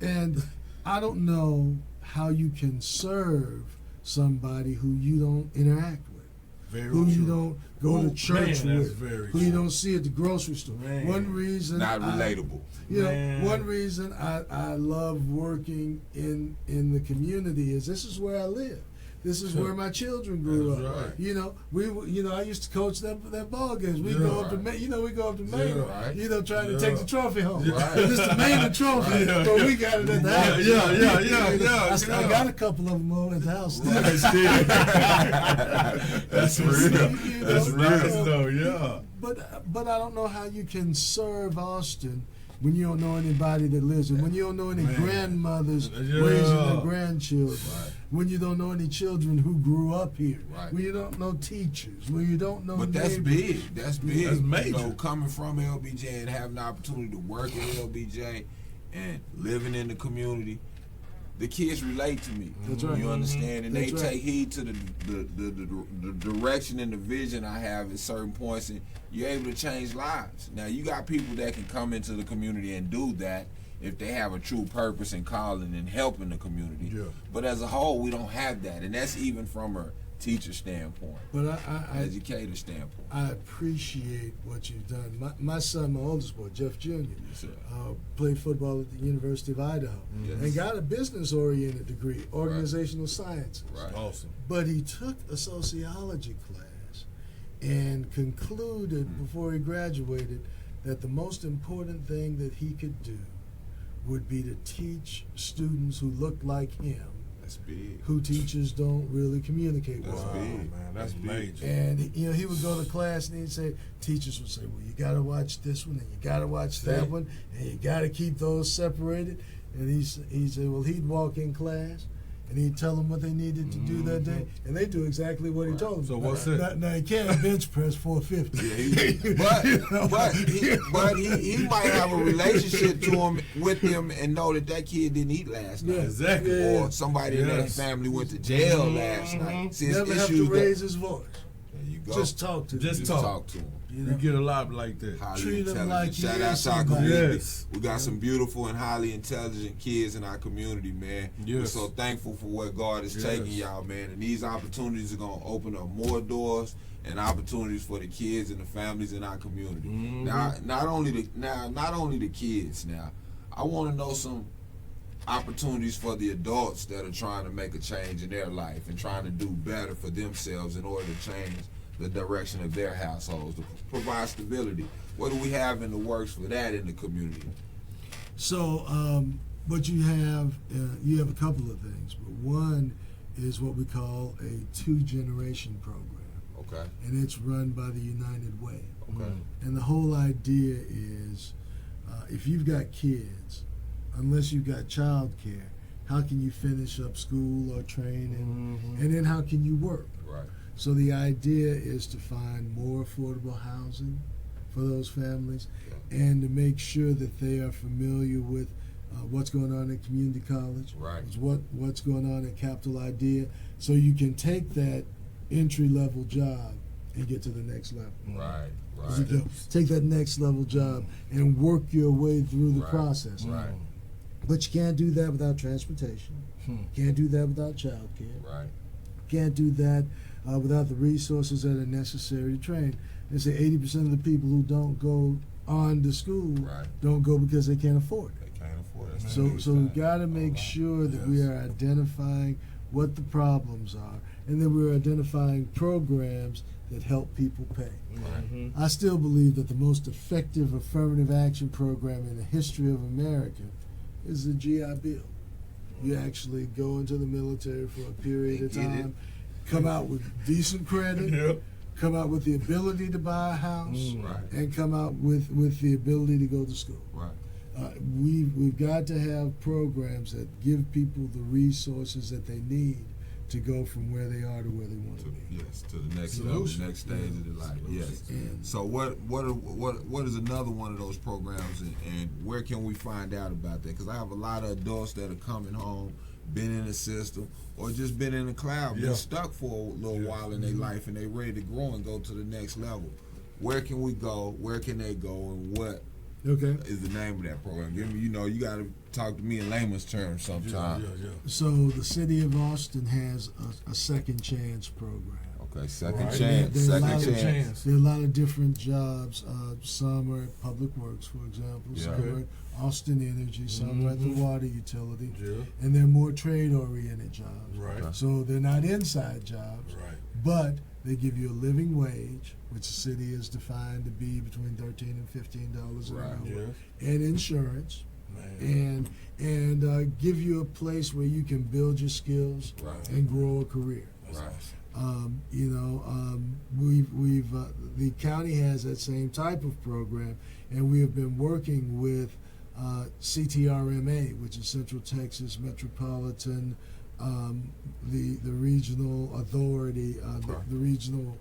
And I don't know how you can serve somebody who you don't interact with, Very who true. you don't go to church man, that's with, very who you true. don't see at the grocery store. Man. One reason Not relatable. Man. one reason I love working in the community is this is where I live. This is where my children grew That's up. right. I used to coach that ball games. We Yeah. go up to we go up to Maine, right. trying to Yeah. take the trophy home. Right. This is the Maine trophy, Yeah. but we got it at the house. I got a couple of them over at the house. That's real. You know, That's Nice real. though, yeah. But I don't know how you can serve Austin when you don't know anybody that lives there, when you don't know any grandmothers Yeah. raising their grandchildren, when you don't know any children who grew up here, Right. when you don't know teachers, when you don't know But that's neighbors. big. That's big. That's major. You know, coming from LBJ and having the opportunity to work at LBJ and living in the community, the kids relate to me. That's right. You understand? And That's they right. take heed to the direction and the vision I have at certain points, and you're able to change lives. Now, you got people that can come into the community and do that if they have a true purpose and calling and helping the community. Yeah. But as a whole, we don't have that, and that's even from a teacher standpoint, But educator standpoint. I appreciate what you've done. My son, my oldest boy, Jeff Jr., Yes, sir. played football at the University of Idaho Yes. and got a business-oriented degree, organizational sciences. Right. Awesome. But he took a sociology class and concluded before he graduated that the most important thing that he could do would be to teach students who looked like him, That's big. who teachers don't really communicate with. That's Wow, big. man, that's major. And he would go to class and he'd say, teachers would say, well, you got to watch this one and you got to watch that one and you got to keep those separated. And he said, well, he'd walk in class and he'd tell them what they needed to do that day, and they do exactly what he told them. So what's it? Now he can't bench press 450. But he might have a relationship with him and know that kid didn't eat last night. Yeah. Exactly. Yeah. Or somebody in their Yes. family went to jail last night. See, it's Never have to issues raise that, his voice. there you go. Just talk to Just them. talk to him. You get a lot like that. Highly Treat 'em intelligent. like Shout you out is to our somebody. community. Yes. We got some beautiful and highly intelligent kids in our community, man. We're Yes. so thankful for what God is taking y'all, man. And these opportunities are gonna open up more doors and opportunities for the kids and the families in our community. Now, not only the kids. Now, I want to know opportunities for the adults that are trying to make a change in their life and trying to do better for themselves in order to change the direction of their households, to provide stability. What do we have in the works for that in the community? So, what you have a couple of things, but one is what we call a 2-generation program. Okay. And it's run by the United Way. Okay. And the whole idea is, if you've got kids, unless you've got child care, how can you finish up school or training? And then how can you work? Right. So the idea is to find more affordable housing for those families, and to make sure that they are familiar with what's going on at community college, Right. what's going on at Capital Idea, so you can take that entry-level job and get to the next level. Right. You can take that next level job and work your way through the Right. process. Right. But you can't do that without transportation. Can't do that without child care. Right. Can't do that without the resources that are necessary to train. They say 80% of the people who don't go on to school Right. don't go because they can't afford it. They can't afford it. So we've got to make sure that we are identifying what the problems are, and then we're identifying programs that help people pay. Right. I still believe that the most effective affirmative action program in the history of America is the GI Bill. You actually go into the military for a period of time, come out with decent credit, come out with the ability to buy a house, Right. and come out with the ability to go to school. Right. We've got to have programs that give people the resources that they need to go from where they are to where they want to be. Yes, to the next level, the next stage of their life. Yes. So what is another one of those programs, and where can we find out about that? Because I have a lot of adults that are coming home, been in the system, or just been in the cloud, been stuck for a little while in their life, and they ready to grow and go to the next level. Where can we go? Where can they go? And what is the name of that program? Give me, you got to talk to me in layman's terms sometime. So the city of Austin has a second chance program. Okay, second chance. Second chance. There are a lot of different jobs. Some are at Public Works, for example. Some are at Austin Energy. Some are at the water utility. And they're more trade-oriented jobs. Right. So they're not inside jobs. Right. But they give you a living wage, which the city is defined to be between $13 and $15 an hour, and insurance, and give you a place where you can build your skills and grow a career. The county has that same type of program, and we have been working with CTRMA, which is Central Texas Metropolitan, the regional authority, the regional.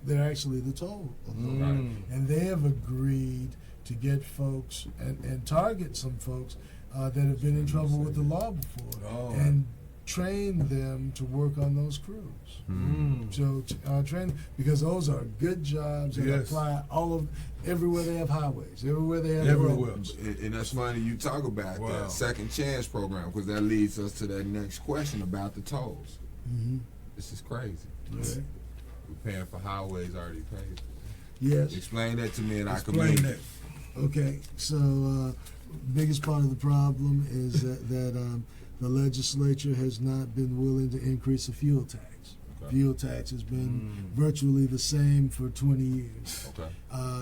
They're actually the toll authority, and they have agreed to get folks and target some folks that have been in trouble with the law before, and train them to work on those crews. So train, because those are good jobs that apply everywhere they have highways, everywhere they have roads. And that's funny you talk about that second chance program, because that leads us to that next question about the tolls. This is crazy. We're paying for highways already paid for. Yes. Explain that to me, and Explain I can that. Okay, so biggest part of the problem is that the legislature has not been willing to increase the fuel tax. Fuel tax has been virtually the same for 20 years.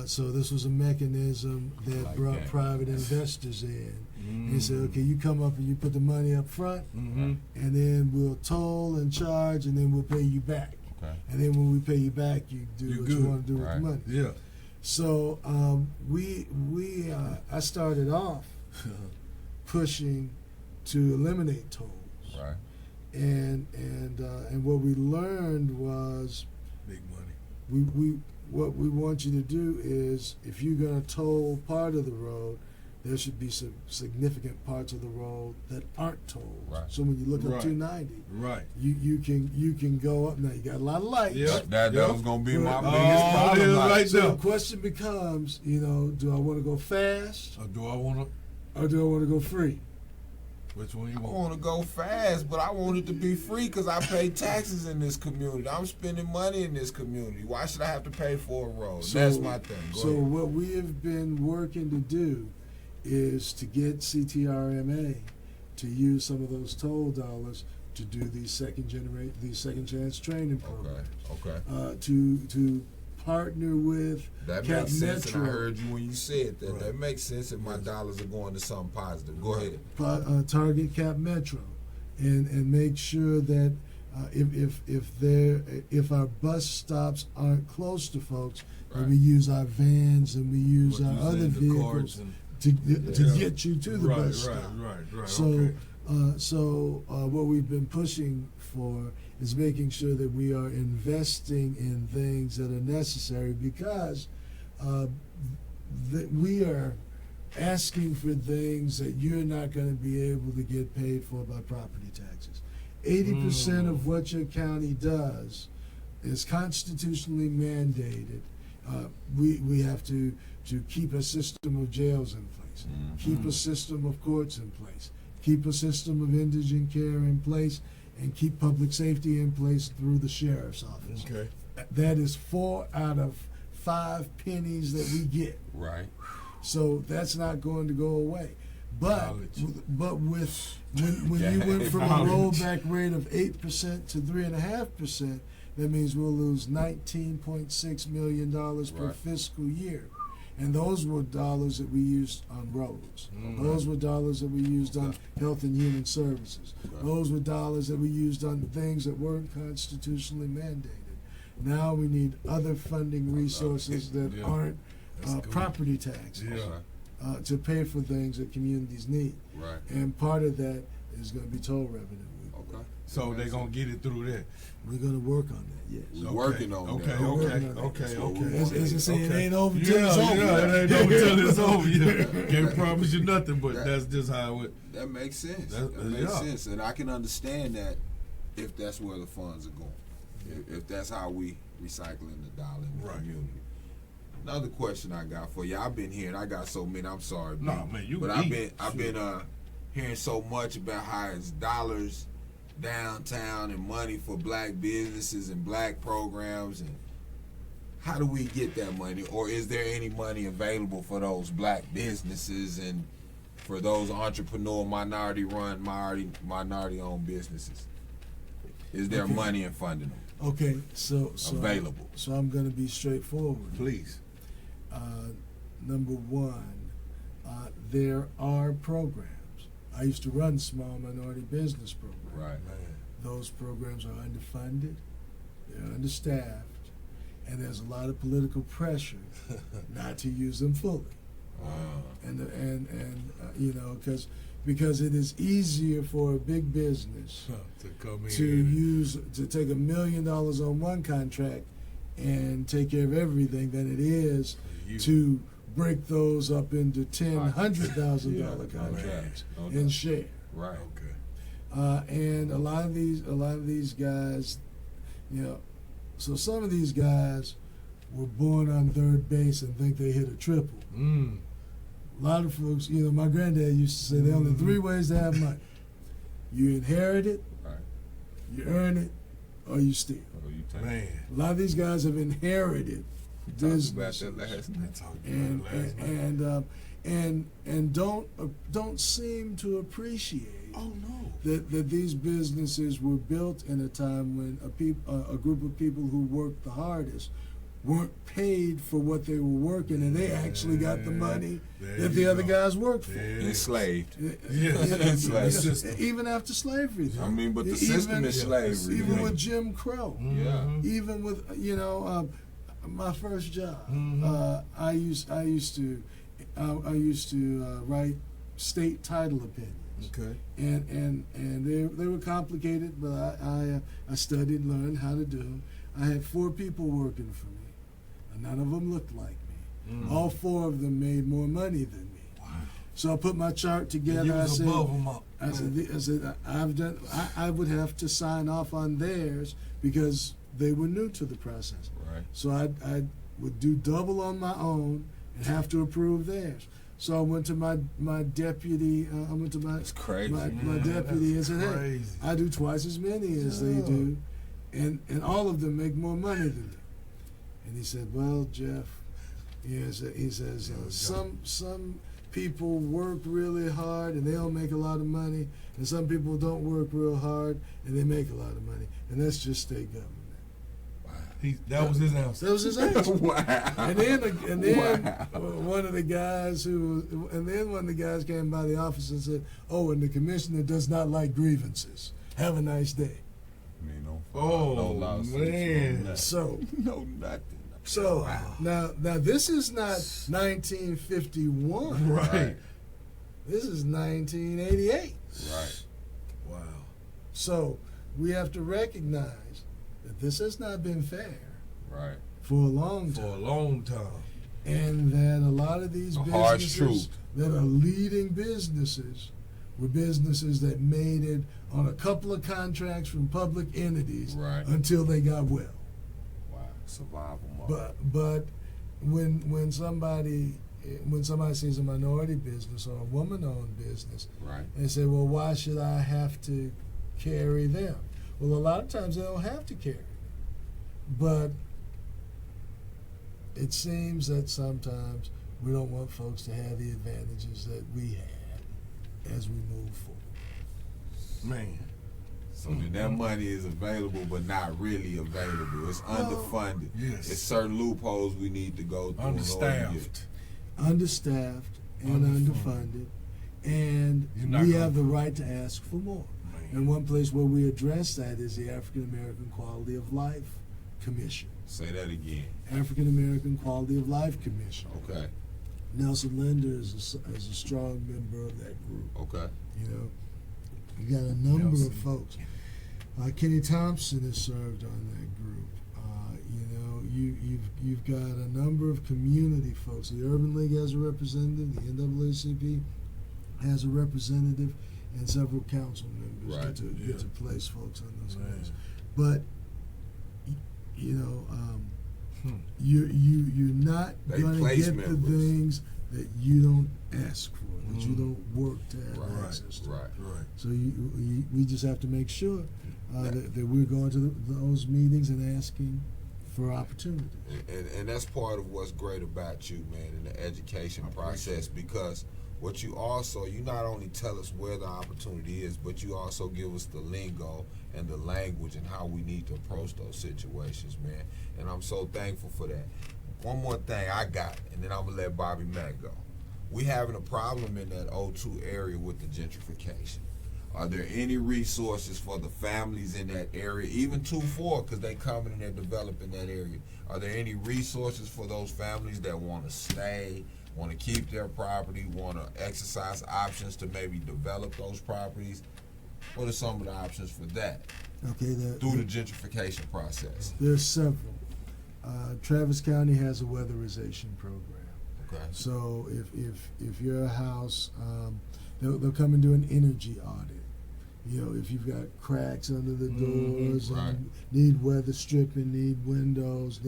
So this was a mechanism that brought private investors in. And they said, okay, you come up and you put the money up front, and then we'll toll and charge, and then we'll pay you back. And then when we pay you back, you do what you want to do with the money. Yeah. So I started off pushing to eliminate tolls. Right. And what we learned was big money. What we want you to do is, if you're going to toll part of the road, there should be some significant parts of the road that aren't tolled. Right. So when you look up 290, you can go up. Now you got a lot of lights. That was gonna be my biggest problem. Right so the question becomes, do I want to go fast, or do I want to go free? Which one you want? I want to go fast, but I want it to be free because I pay taxes in this community. I'm spending money in this community. Why should I have to pay for a road? That's my thing. Go ahead. What we have been working to do is to get CTRMA to use some of those toll dollars to do these second chance training programs. Okay. To partner with That Cap makes sense, and I Metro. heard you when you said that. Right. That makes sense if my dollars are going to something positive. Go ahead. Target Cap Metro, and make sure that if our bus stops aren't close to folks, that we use our vans and we use What our you other said, the vehicles carts and- to Yeah. get you to the Right, bus right, stop. right, So, okay. what we've been pushing for is making sure that we are investing in things that are necessary, because that we are asking for things that you're not going to be able to get paid for by property taxes. 80% of what your county does is constitutionally mandated. We have to keep a system of jails in place, keep a system of courts in place, keep a system of indigent care in place, and keep public safety in place through the sheriff's office. Okay. That is 4 out of 5 pennies that we get. Right. So that's not going to go away. But Knowledge. when you went from a Knowledge. rollback rate of 8% to 3.5%, that means we'll lose $19.6 million per Right. fiscal year. And those were dollars that we used on roads. Those were dollars that we used on health and human services. Those were dollars that we used on things that weren't constitutionally mandated. Now we need other funding resources that Yeah. aren't That's good. property taxes Yeah. to pay for things that communities need. Right. And part of that is going to be toll revenue. Okay. So they gonna get it through that. We're going to work on that, yes. We're working on Okay, that. We're okay, working on that. okay, That's what we okay. want. As I say, it Okay. ain't over till it's over. Yeah, it ain't over till it's over. Yeah. Can't promise you nothing, but that's just how it. That makes sense. That- That makes yeah. sense, and I can understand that if that's where the funds are going. If that's how we recycling the dollar in the Right. community. Another question I got for you. I've been hearing. I got so many. I'm sorry, Nah, B. man, you But eat. I've been hearing so much about how it's dollars downtown and money for black businesses and black programs, and how do we get that money, or is there any money available for those black businesses and for those entrepreneur minority-run, minority-owned businesses? Is there Okay. money in funding them Okay, so available? So I'm going to be straightforward. Please. Number one, there are programs. I used to run small minority business programs. Right. Those programs are underfunded, they're understaffed, and there's a lot of political pressure not to use them fully. And you know, because it is easier for a big business To come in. to take $1 million on one contract and take care of everything than it is You. to break those up into $10,000, $100,000 Yeah, contracts no doubt. and share. Right. Okay. And a lot of these guys, you know, so some of these guys were born on third base and think they hit a triple. Mm. A lot of folks, you know, my granddad used to say there are only 3 ways to have money: you inherit it, Right. you earn it, or you steal. Oh, you take Man. A lot of these guys have inherited Talked about business that last I night. talked and about it last night. and don't seem to appreciate Oh no. that these businesses were built in a time when a group of people who worked the hardest weren't paid for what they were working, and they actually got the money There that you the other go. guys worked for. There it is. Enslaved. Yes. Yeah, The system. even after slavery. I mean, but the Even- system is slavery. Even man. with Jim Crow. Yeah. Even with my first job, I used to write state title opinions. Okay. And they were complicated, but I studied, learned how to do them. I had 4 people working for me, and none of them looked like me. All 4 of them made more money than me. Wow. So I put my chart together. You I was said, above them up. I said, I've done. I would have to sign off on theirs because they were new to the process. Right. So I would do double on my own and have to approve theirs. So I went to my deputy. I went to That's crazy. my deputy and said, "Hey, Crazy. I do twice as many as they do, and all of them make more money than me." And he said, "Well, Jeff," he says, people work really hard and they don't make a lot of money, and some people don't work real hard and they make a lot of money, and that's just state government. That was his answer. That was his answer. Wow. And then one of the guys came by the office and said, "Oh, and the commissioner does not like grievances. Have a nice day." Oh, man. So no nothing. So now this is not 1951. Right. This is 1988. Right. Wow. So we have to recognize that this has not been fair. Right. For a long time. For a long time. And that a lot of these harsh businesses truth. that are leading businesses were businesses that made it on a couple of contracts from public entities until they got well. Wow. Survival mode. But when somebody sees a minority business or a woman-owned business, and say, well, why should I have to carry them? Well, a lot of times they don't have to carry them. But it seems that sometimes we don't want folks to have the advantages that we had as we move forward. Man. So that money is available, but not really available. It's underfunded. Yes. It's certain loopholes we need to go through. Understaffed And underfunded. And we have the right to ask for more. Man. And one place where we address that is the African American Quality of Life Commission. Say that again. African American Quality of Life Commission. Okay. Nelson Linder is a strong member of that group. Okay. You know, you got a number of folks. Kenny Thompson has served on that group. You know, you've got a number of community folks. The Urban League has a representative. The NAACP has a representative, and several council members get to place folks on those committees. But you know, you're not going to get the things that you don't ask for, that you don't work to have access to. Right. So we just have to make sure that we're going to those meetings and asking for opportunity. And that's part of what's great about you, man, in the education process, because what you not only tell us where the opportunity is, but you also give us the lingo and the language and how we need to approach those situations, man. And I'm so thankful for that. One more thing I got, and then I'm going to let Bobby Mack go. We having a problem in that O2 area with the gentrification. Are there any resources for the families in that area, even 2-4, because they coming and they're developing that area? Are there any resources for those families that want to stay, want to keep their property, want to exercise options to maybe develop those properties? What are some of the options for that through the gentrification process? There's several. Travis County has a weatherization program. Okay. So if your house, they'll come and do an energy audit. You know, if you've got cracks under the doors and need weather stripping, need windows,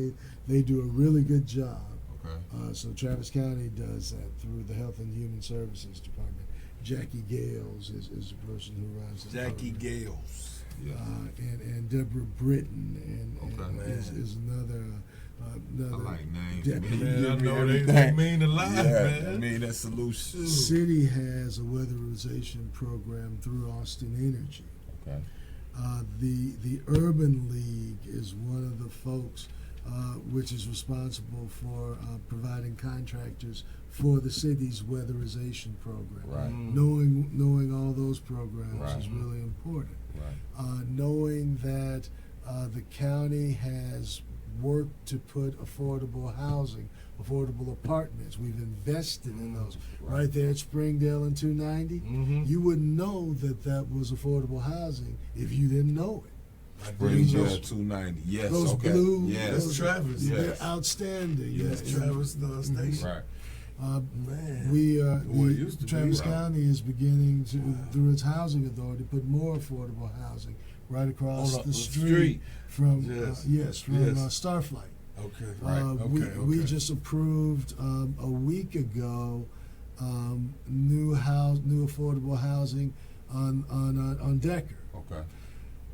they do a really good job. Okay. So Travis County does that through the Health and Human Services Department. Jackie Gales is the person who runs it. Jackie Gales. Yeah. And Deborah Britton is another. I like names. Man, I know they mean a lot, man. I mean that solution. City has a weatherization program through Austin Energy. Okay. The Urban League is one of the folks which is responsible for providing contractors for the city's weatherization program. Right. Knowing all those programs is really important. Right. Knowing that the county has worked to put affordable housing, affordable apartments. We've invested in those. Right there at Springdale and 290, you wouldn't know that was affordable housing if you didn't know it. Springdale 290. Yes. Those blue. Yes. That's Travis. They're outstanding. Yes, Travis station. Right. Man. Travis County is beginning to, through its housing authority, put more affordable housing right across the street from Starflight. Okay. We just approved a week ago new affordable housing on Decker. Okay.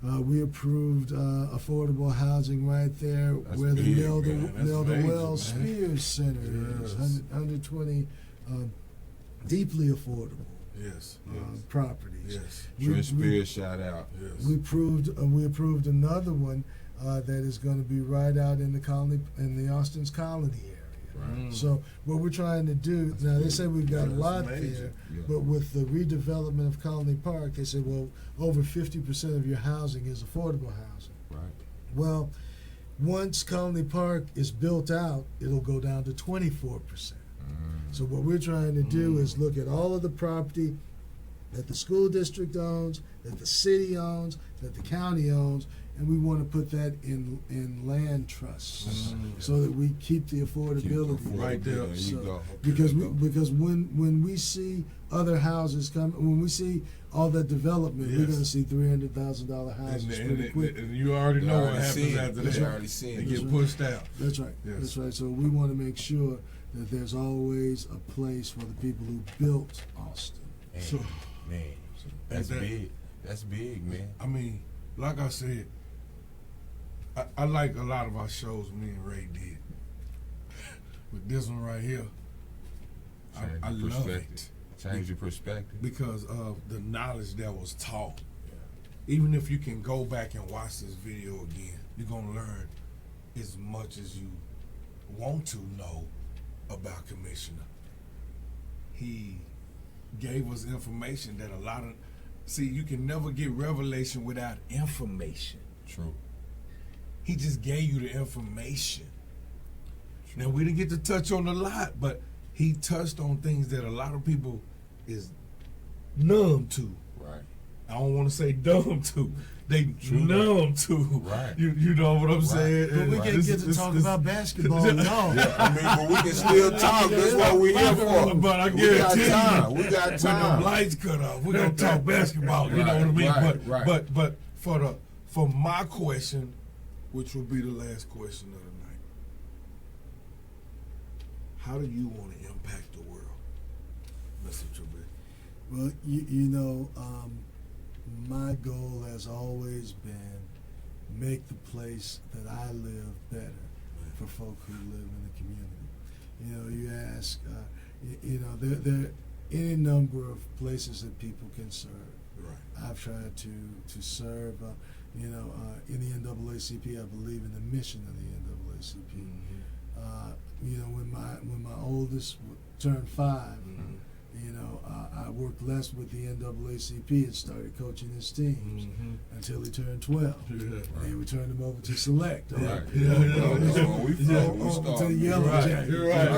We approved affordable housing right there where the Nelda Wells Spears Center is, 120 deeply affordable Yes. properties. Yes. Trent Spears, shout out. Yes. We approved another one that is going to be right out in the Austin's Colony area. Right. So what we're trying to do now, they say we've got a lot there, Yeah. but with the redevelopment of Colony Park, they say, well, over 50% of your housing is affordable housing. Right. Well, once Colony Park is built out, it'll go down to 24%. So what we're trying to do is look at all of the property that the school district owns, that the city owns, that the county owns, and we want to put that in land trusts so that we keep the affordability Right there. There So- you go. because when we see other houses come, when we see all that development, we're Yes. going to see $300,000 houses pretty quick. And you already know what happens after They that. already seen They it. get pushed out. That's right. Yes. That's right. So we want to make sure that there's always a place for the people who built Austin. Man, So- man, that's that- big. That's big, man. I mean, like I said, I like a lot of our shows me and Ray did. But this one right here, Change I your love perspective. it Change your perspective. because of the knowledge that was taught. Even if you can go back and watch this video again, you're gonna learn as much as you want to know about Commissioner. He gave us information that a lot of you can never get revelation without information. True. He just gave you the information. Now we didn't get to touch on a lot, but he touched on things that a lot of people is numb to. Right. I don't want to say dumb to. They numb to. Right. You know what I'm saying? But we And can't this- get to this- talk this- about basketball at all. Yeah, I mean, but we can still talk. That's what we're here for. But I we got guarantee you, time. We got when time. the lights cut off, we're gonna talk basketball. You know what I mean? Right, right. But for my question, which will be the last question of the night, how do you want to impact the world, Mr. Trevor? Well, my goal has always been make the place that I live better for folk who live in the community. You know, you ask, there are any number of places that people can serve. Right. I've tried to serve, in the NAACP. I believe in the mission of the NAACP. When my oldest turned 5, I worked less with the NAACP and started coaching his teams until he turned 12. Yeah. And we turned him over to select. Right. Yeah. That's where we from. We Over start. to the Yellow Right. Jackets. You're right.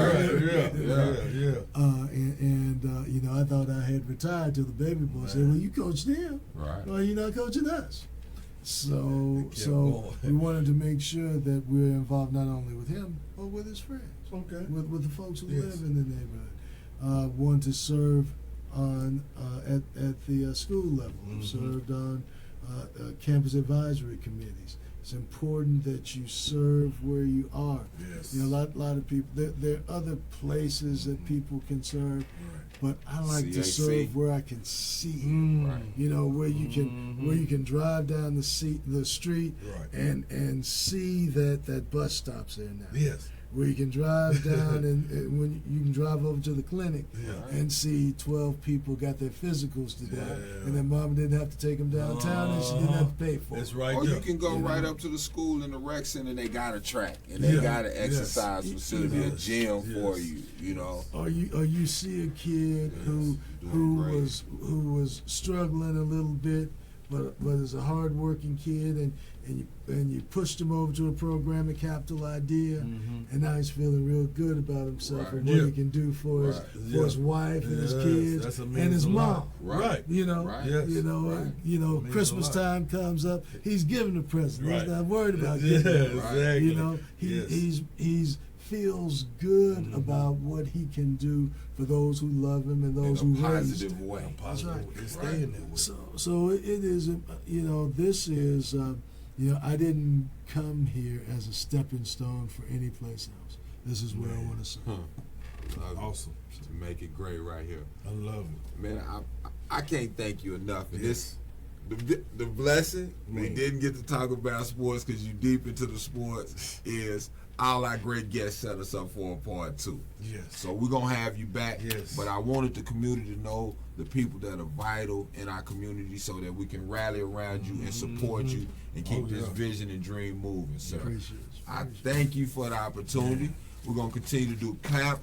Yeah. I thought I had retired till the baby boy said, "Well, you coached them. Right. Well, you're not coaching us." So kept going. we wanted to make sure that we're involved not only with him but with his friends, Okay. with the folks who Yes. live in the neighborhood. Want to serve on at the school level. Served on campus advisory committees. It's important that you serve where you are. Yes. A lot of people. There are other places that people can serve, but I like to CAC. serve where I can see. Right. Where you can drive down the street Right. and see that bus stops there now. Yes. Where you can drive down and when you can drive over to the clinic Yeah. and see 12 people got their physicals today, Yeah. and then mama didn't have to take them downtown and she didn't have to pay for That's it. right. Or there. you can go You right know? up to the school in the rec center. They got a track and they Yeah. got an Yes. exercise facility, a Yes. gym for Yes. you. You know. Or you see a kid who doing great. was struggling a little bit, but is a hard-working kid, and you pushed him over to a program at Capital Idea, and now he's feeling real good about himself Right. and what Yeah. he can do for Right. his wife and his Yes, kids that's and his a mom. lot. Right. You know, Right. Yes. Right. Christmas Means a lot. time comes up, he's giving a present. Right. He's not worried about Yeah, getting it. exactly. You know, he's feels good about what he can do for those who love him and those In who a raised positive him. way. That's right. It's staying that way. So it is. This is. I didn't come here as a stepping stone for any place else. This is where I want to serve. Awesome. To make it great right here. I love it. Man, I can't thank you enough. And Yes. the blessing, we Man. didn't get to talk about sports because you deep into the sports, is all our great guests set us up for a part 2. Yes. So we're gonna have you back. Yes. But I wanted the community to know the people that are vital in our community so that we can rally around you and support you and keep this vision and dream moving, sir. Appreciate it. I thank you for the opportunity. We're gonna continue to do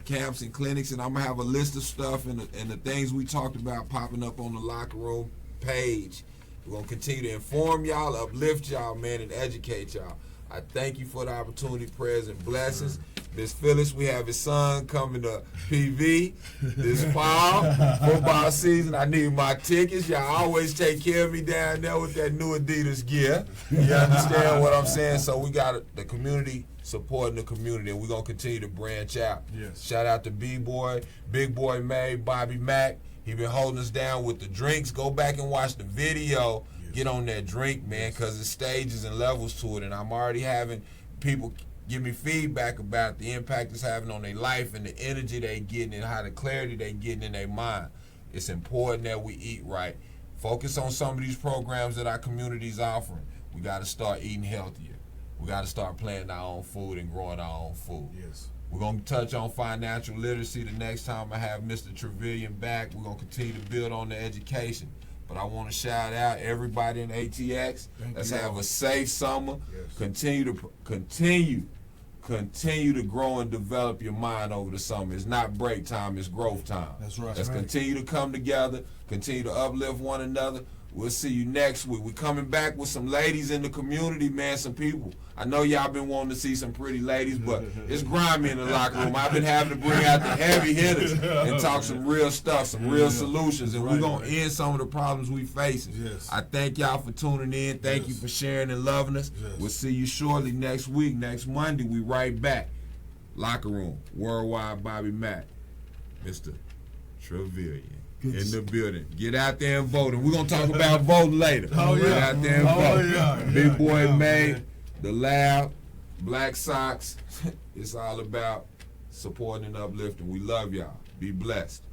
camps and clinics, and I'm gonna have a list of stuff and the things we talked about popping up on the locker room page. We're gonna continue to inform y'all, uplift y'all, man, and educate y'all. I thank you for the opportunity, prayers, and blessings. Miss Phyllis, we have his son coming to PV this fall, football season. I need my tickets. Y'all always take care of me down there with that new Adidas gear. You understand what I'm saying? So we got the community supporting the community, and we're going to continue to branch out. Yes. Shout out to B-Boy, Big Boy May, Bobby Mack. He been holding us down with the drinks. Go back and watch the video. Get on that drink, man, because there's stages and levels to it, and I'm already having people give me feedback about the impact it's having on their life and the energy they getting and how the clarity they getting in their mind. It's important that we eat right. Focus on some of these programs that our community's offering. We got to start eating healthier. We got to start planting our own food and growing our own food. Yes. We're going to touch on financial literacy the next time I have Mr. Travillion back. We're going to continue to build on the education. But I want to shout out everybody in ATX. Let's have a safe summer. Yes. Continue to grow and develop your mind over the summer. It's not break time, it's growth time. That's right. Let's continue to come together, continue to uplift one another. We'll see you next week. We're coming back with some ladies in the community, man, some people. I know y'all been wanting to see some pretty ladies, but it's grimy in the locker room. I've been having to bring out the heavy hitters and talk some real stuff, some real solutions, and we're going to end some of the problems we facing. Yes. I thank y'all for tuning in. Thank you for sharing and loving us. Yes. We'll see you shortly next week. Next Monday, we right back. Locker room, Worldwide Bobby Mack, Mr. Travillion. In the building. Get out there and vote. And we're going to talk about voting later. Oh, yeah. Get out there and vote. Yeah. Big Boy Yeah, May, man. The Lab, Black Sox. It's all about supporting and uplifting. We love y'all. Be blessed.